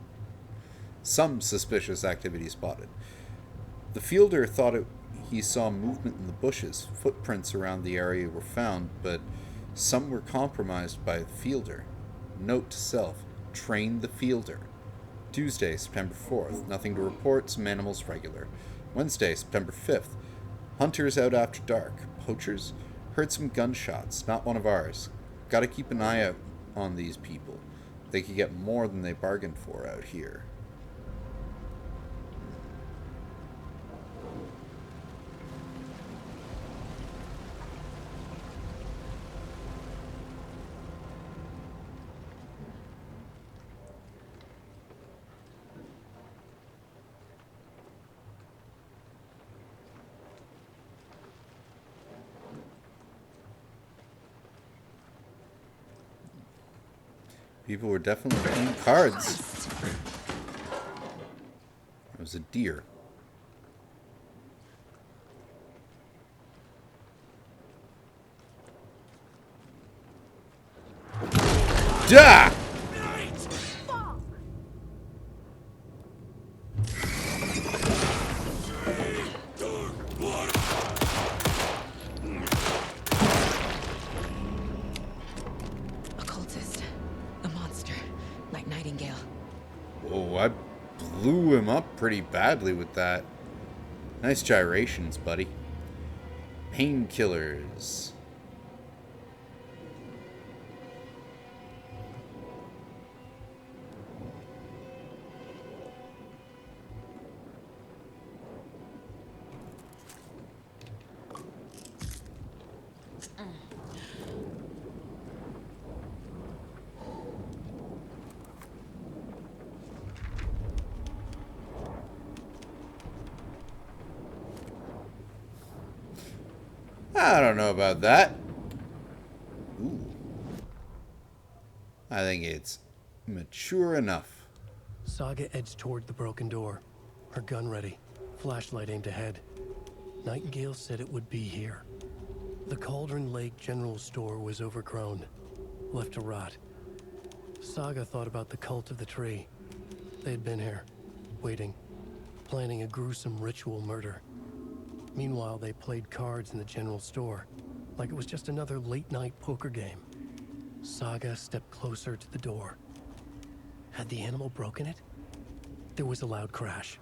Some suspicious activity spotted. The fielder thought he saw movement in the bushes. Footprints around the area were found, but some were compromised by the fielder. Note to self, train the fielder. Tuesday, September 4th. Nothing to report. Some animals regular. Wednesday, September 5th. Hunters out after dark. Poachers? Heard some gunshots. Not one of ours. Gotta keep an eye out on these people. They could get more than they bargained for out here. People were definitely playing cards. It was a deer. Duh! Oh, I blew him up pretty badly with that. Nice gyrations, buddy. Painkillers. I don't know about that. Ooh. I think it's mature enough. Saga edged toward the broken door, her gun ready, flashlight aimed ahead. Nightingale said it would be here. The Cauldron Lake General Store was overgrown, left to rot. Saga thought about the cult of the tree. They had been here, waiting, planning a gruesome ritual murder. Meanwhile, they played cards in the general store, like it was just another late-night poker game. Saga stepped closer to the door. Had the animal broken it? There was a loud crash.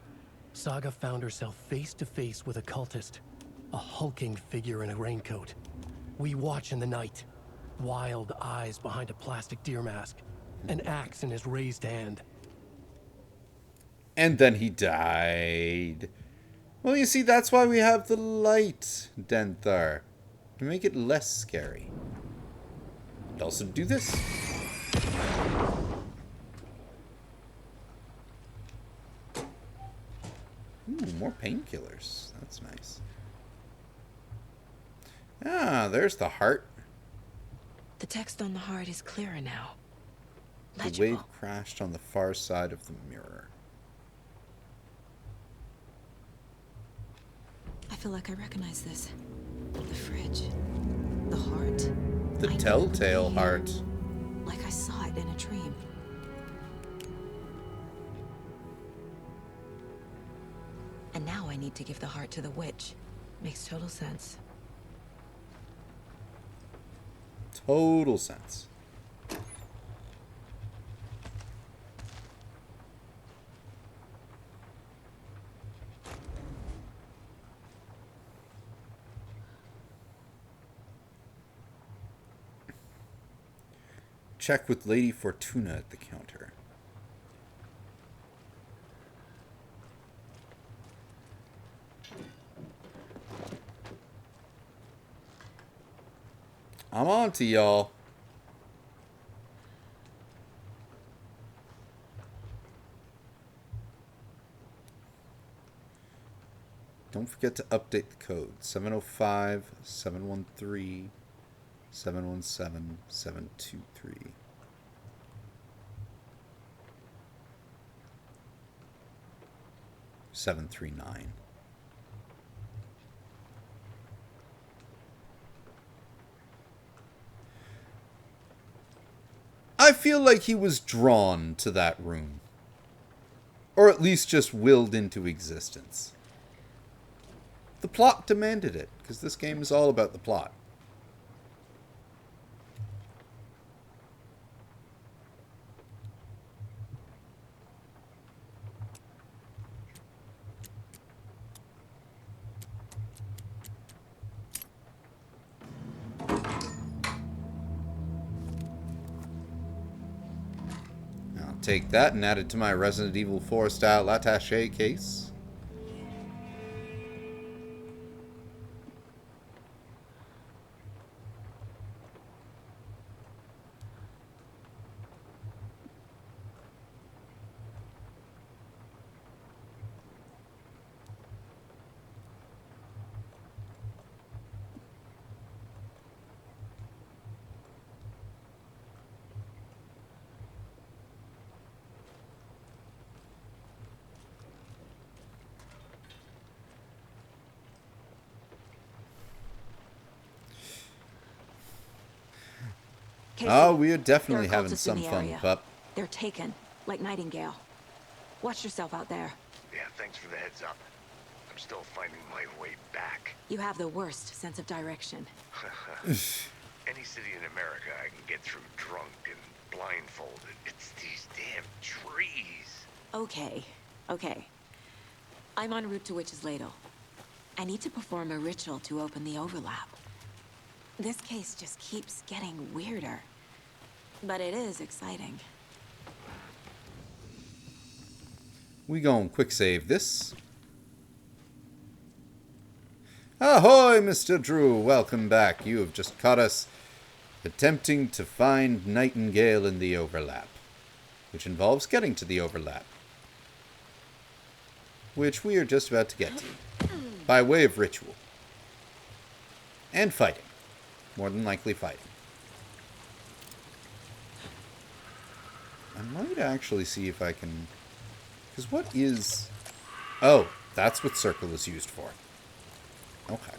Saga found herself face to face with a cultist, a hulking figure in a raincoat. We watch in the night. Wild eyes behind a plastic deer mask, an axe in his raised hand. And then he died. Well, you see, that's why we have the light, Denthar. To make it less scary. And also do this. Ooh, more painkillers. That's nice. Ah, there's the heart. The text on the heart is clearer now. The wave crashed on the far side of the mirror. I feel like I recognize this. The fridge. The heart. The telltale heart. Like I saw it in a dream. And now I need to give the heart to the witch. Makes total sense. Total sense. Check with Lady Fortuna at the counter. I'm on to y'all. Don't forget to update the code. 705 713 717 723. $739. I feel like he was drawn to that room. Or at least just willed into existence. The plot demanded it, because this game is all about the plot. take that and add it to my Resident Evil 4 style attaché case. Casey, Oh, we are definitely there are having cultists in some the fun, area. pup. They're taken, like Nightingale. Watch yourself out there. Yeah, thanks for the heads up. I'm still finding my way back. You have the worst sense of direction. Any city in America I can get through drunk and blindfolded. It's these damn trees. Okay, okay. I'm en route to Witch's Ladle. I need to perform a ritual to open the overlap. This case just keeps getting weirder. But it is exciting. We gon' quick save this. Ahoy, Mr. Drew! Welcome back. You have just caught us attempting to find Nightingale in the overlap, which involves getting to the overlap, which we are just about to get to, by way of ritual. And fighting. More than likely fighting. I might actually see if I can... Because what is... Oh, that's what circle is used for. Okay.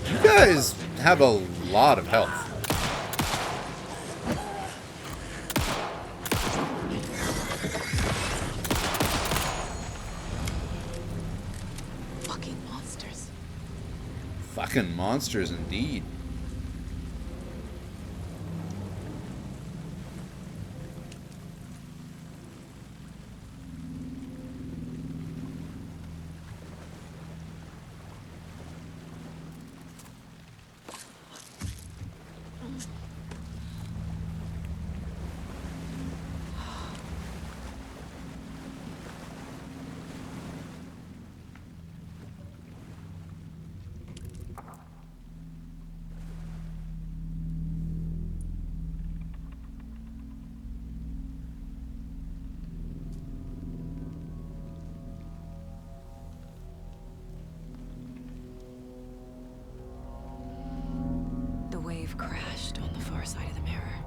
You guys have a lot of health. Fucking monsters. Fucking monsters indeed. The wave crashed on the far side of the mirror.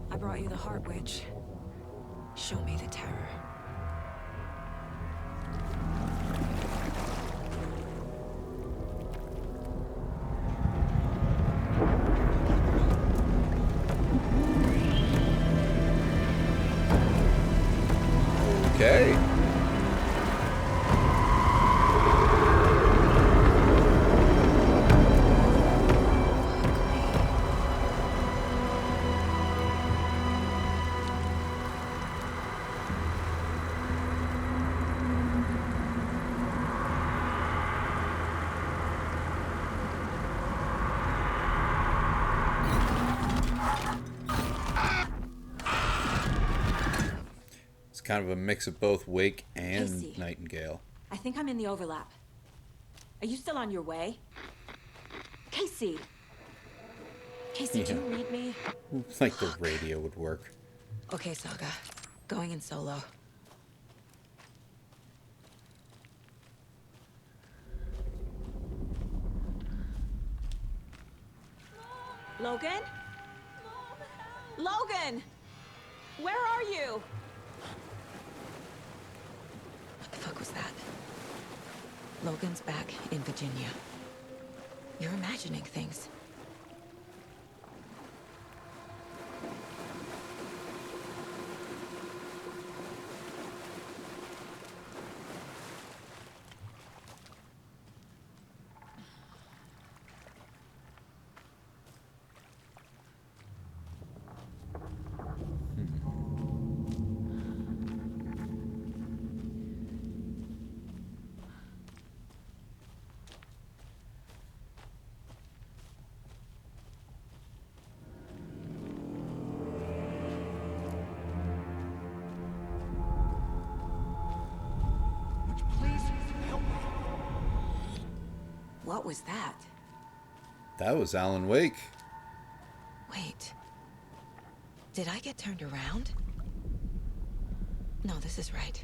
I brought you the Heart Witch. Show me the terror. Okay. It's kind of a mix of both Wake and Casey. Nightingale. I think I'm in the overlap. Are you still on your way? Casey! Casey, do you Yeah. need me? Like the radio would work. Okay, Saga. Going in solo. Logan? Logan! Where are you? What the fuck was that? Logan's back in Virginia. You're imagining things. What was that? That was Alan Wake. Wait. Did I get turned around? No, this is right.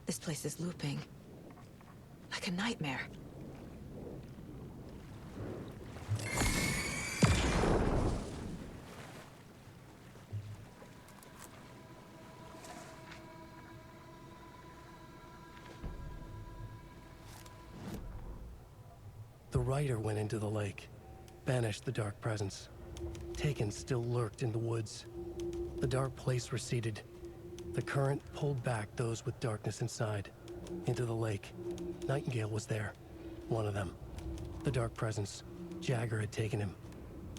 This place is looping. Like a nightmare. The Rider went into the lake, banished the dark presence. Taken still lurked in the woods. The dark place receded. The current pulled back those with darkness inside, into the lake. Nightingale was there, one of them. The dark presence, Jagger had taken him.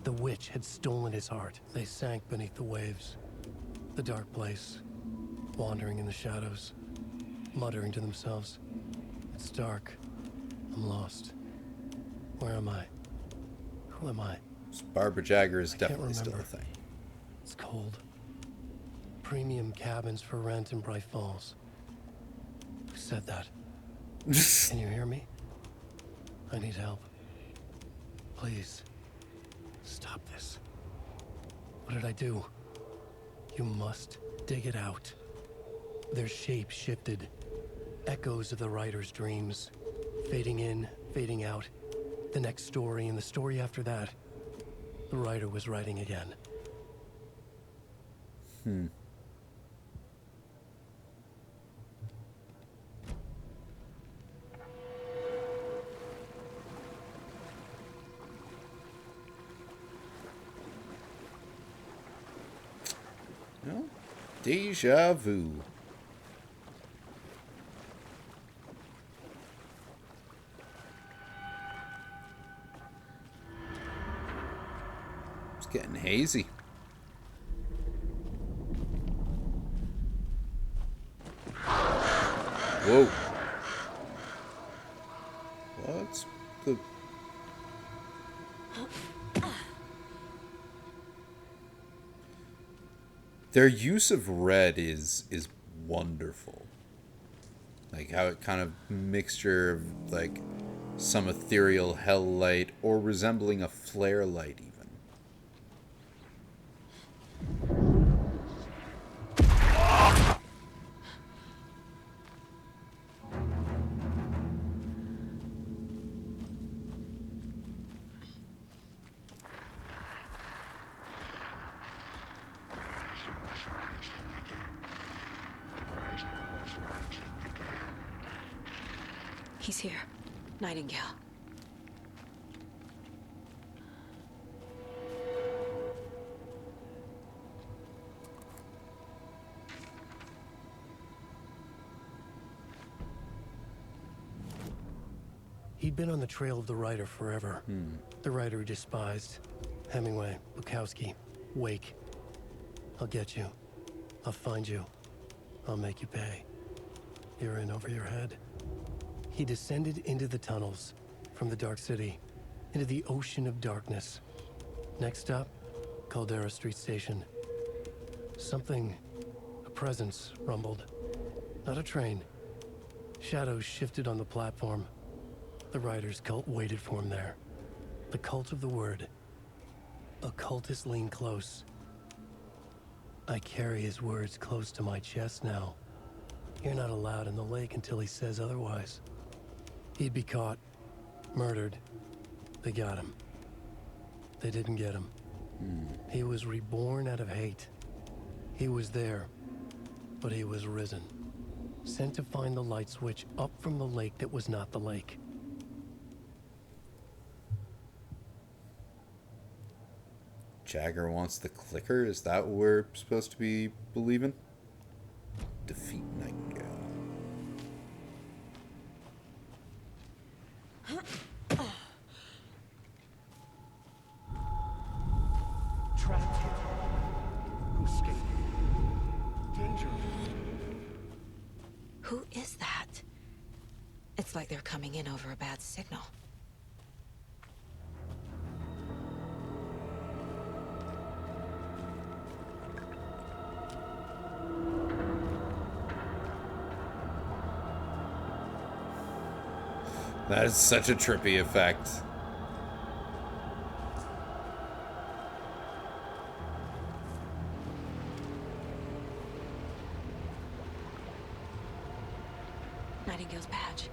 The witch had stolen his heart. They sank beneath the waves. The dark place, wandering in the shadows, muttering to themselves. It's dark. I'm lost. Where am I? Who am I? Barbara Jagger is definitely still a thing. It's cold. Premium cabins for rent in Bright Falls. Who said that? Can you hear me? I need help. Please. Stop this. What did I do? You must dig it out. Their shape shifted. Echoes of the writer's dreams. Fading in, fading out. The next story and the story after that. The writer was writing again. No? Deja vu. It's getting hazy. Whoa. What's the... Their use of red is wonderful. Like how it kind of mixture of like some ethereal hell light or resembling a flare light even. He's here. Nightingale. He'd been on the trail of the writer forever. The writer he despised. Hemingway, Bukowski, Wake. I'll get you. I'll find you. I'll make you pay. You're in over your head. He descended into the tunnels, from the Dark City, into the ocean of darkness. Next stop, Caldera Street Station. Something, a presence, rumbled. Not a train. Shadows shifted on the platform. The writer's cult waited for him there. The cult of the word. Occultists lean close. I carry his words close to my chest now. You're not allowed in the lake until he says otherwise. He'd be caught, murdered. They got him. They didn't get him. He was reborn out of hate. He was there, but he was risen. sent to find the light switch up from the lake that was not the lake. Jagger wants the clicker? Is that what we're supposed to be believing? Defeat Nightingale. Trapped here. No escape. Danger. Who is that? It's like they're coming in over a bad signal. That is such a trippy effect. Nightingale's badge.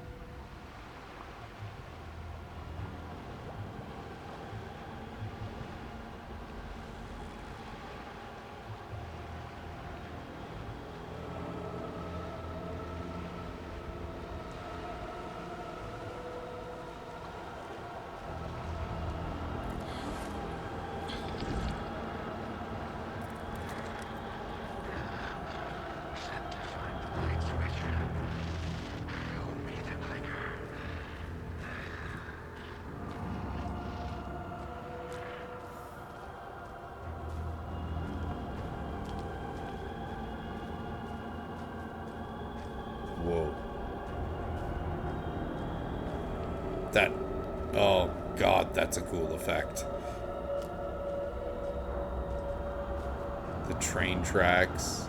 Whoa. That... Oh, God, that's a cool effect. The train tracks.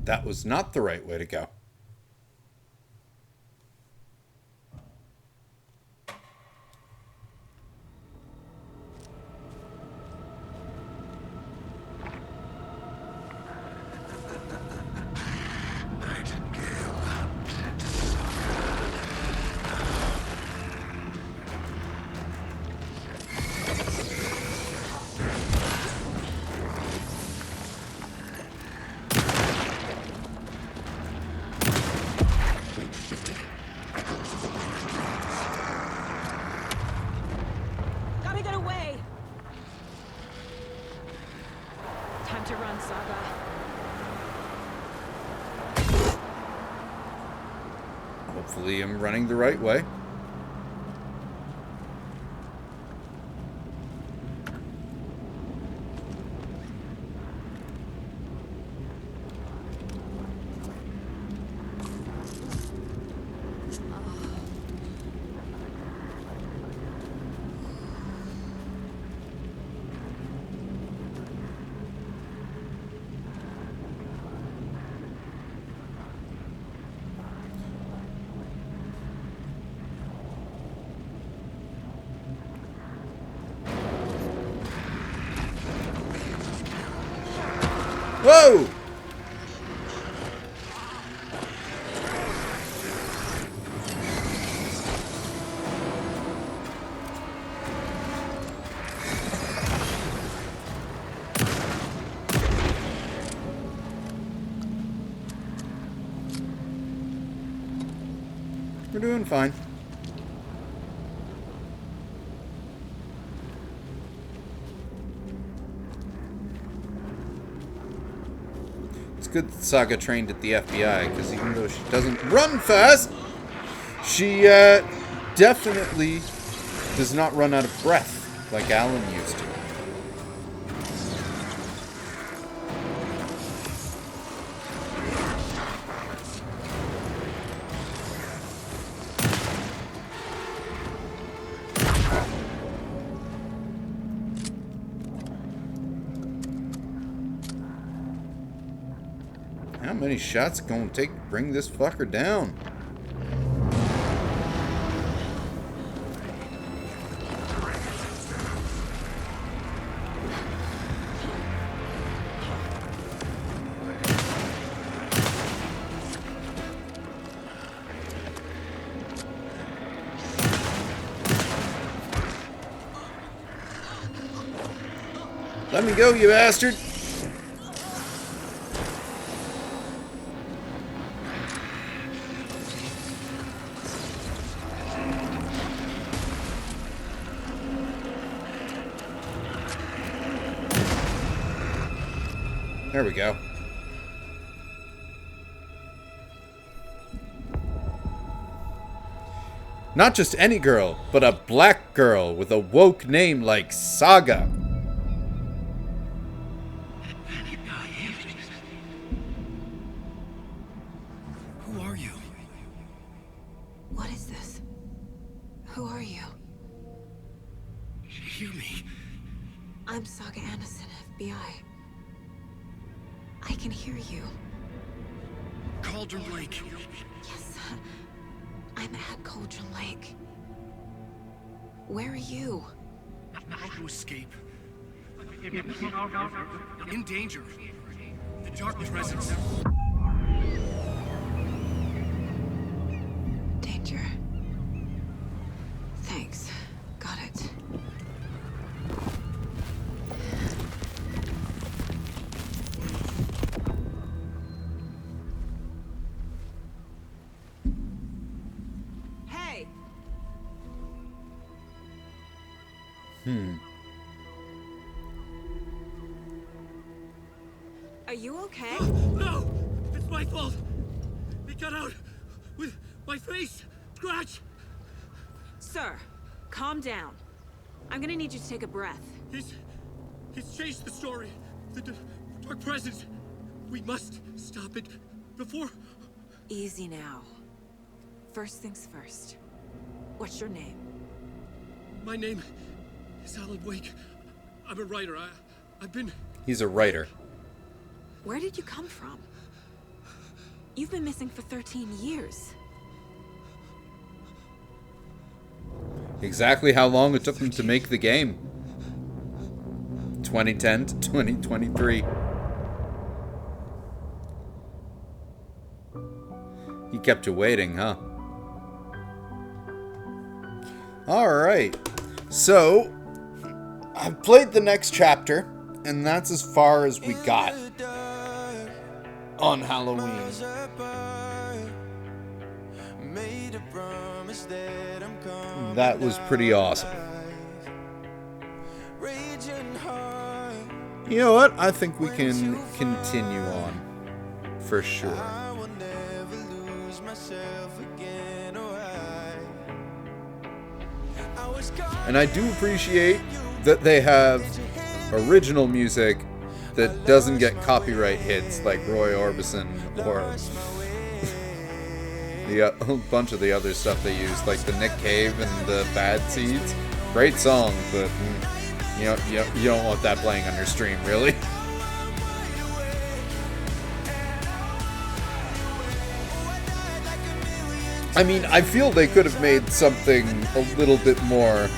That was not the right way to go. Gotta get away! Time to run, Saga. Hopefully I'm running the right way. Whoa! We're doing fine. It's good that Saga trained at the FBI, because even though she doesn't run fast, she definitely does not run out of breath like Alan used to. How many shots gonna take to bring this fucker down? Let me go, you bastard! There we go. Not just any girl, but a black girl with a woke name like Saga. Who are you? What is this? Who are you? Hear me. I'm Saga Anderson, FBI. I can hear you. Cauldron Lake. Yes, I'm at Cauldron Lake. Where are you? How to escape? In danger. The Dark Presence. Danger. Thanks. Got it. Hey! Are you okay? No! It's my fault! It got out with my face! Scratch! Sir, calm down. I'm gonna need you to take a breath. He's changed the story. The Dark Presence. We must stop it before... Easy now. First things first. What's your name? My name is Alan Wake. I'm a writer. I've been... He's a writer. Where did you come from? You've been missing for 13 years. Exactly how long it took them to make the game. 2010 to 2023. He kept you waiting, huh? Alright. So, I've played the next chapter, and that's as far as we got on Halloween. That was pretty awesome. You know what? I think we can continue on. For sure. And I do appreciate that they have original music that doesn't get copyright hits like Roy Orbison or a bunch of the other stuff they use, like the Nick Cave and the Bad Seeds. Great song, but you don't want that playing on your stream, really. I mean, I feel they could have made something a little bit more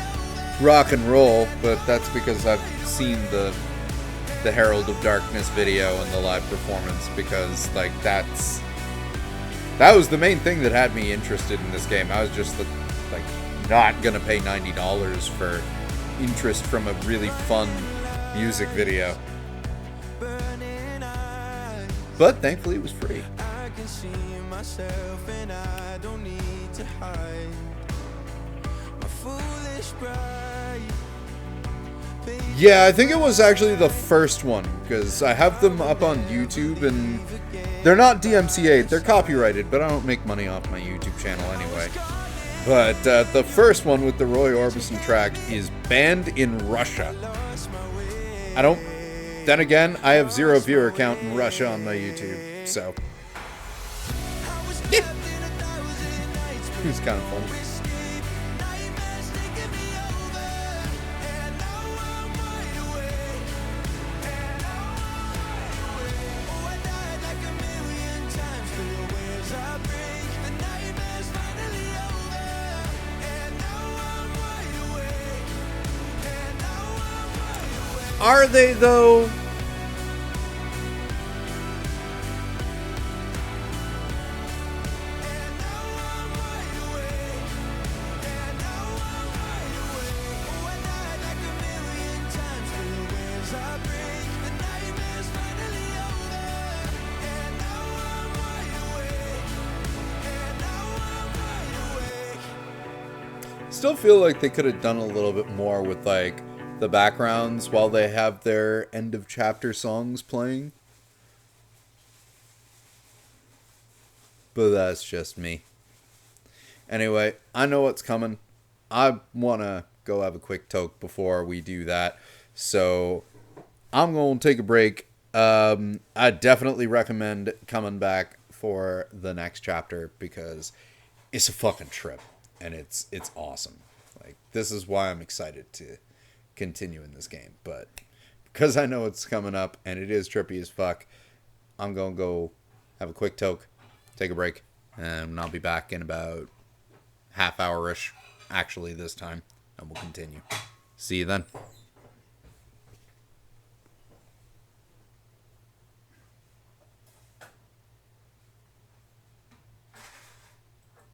rock and roll, but that's because I've seen the Herald of Darkness video and the live performance, because like that was the main thing that had me interested in this game. I was just like not gonna pay $90 for interest from a really fun music video, but thankfully it was free. I can see myself and I don't need to hide my foolish pride. Yeah, I think it was actually the first one, because I have them up on YouTube, and they're not DMCA, they're copyrighted, but I don't make money off my YouTube channel anyway. But the first one with the Roy Orbison track is banned in Russia. Then again, I have 0 viewer count in Russia on my YouTube, so. It's kind of fun. Are they, though? Still feel like they could have done a little bit more with, like, the backgrounds while they have their end of chapter songs playing. But that's just me. Anyway, I know what's coming. I want to go have a quick toke before we do that. So I'm going to take a break. I definitely recommend coming back for the next chapter because it's a fucking trip and it's awesome. Like, this is why I'm excited to continue in this game, but because I know it's coming up and it is trippy as fuck, I'm gonna go have a quick toke, take a break, and I'll be back in about half hour-ish, actually this time, and we'll continue. See you then.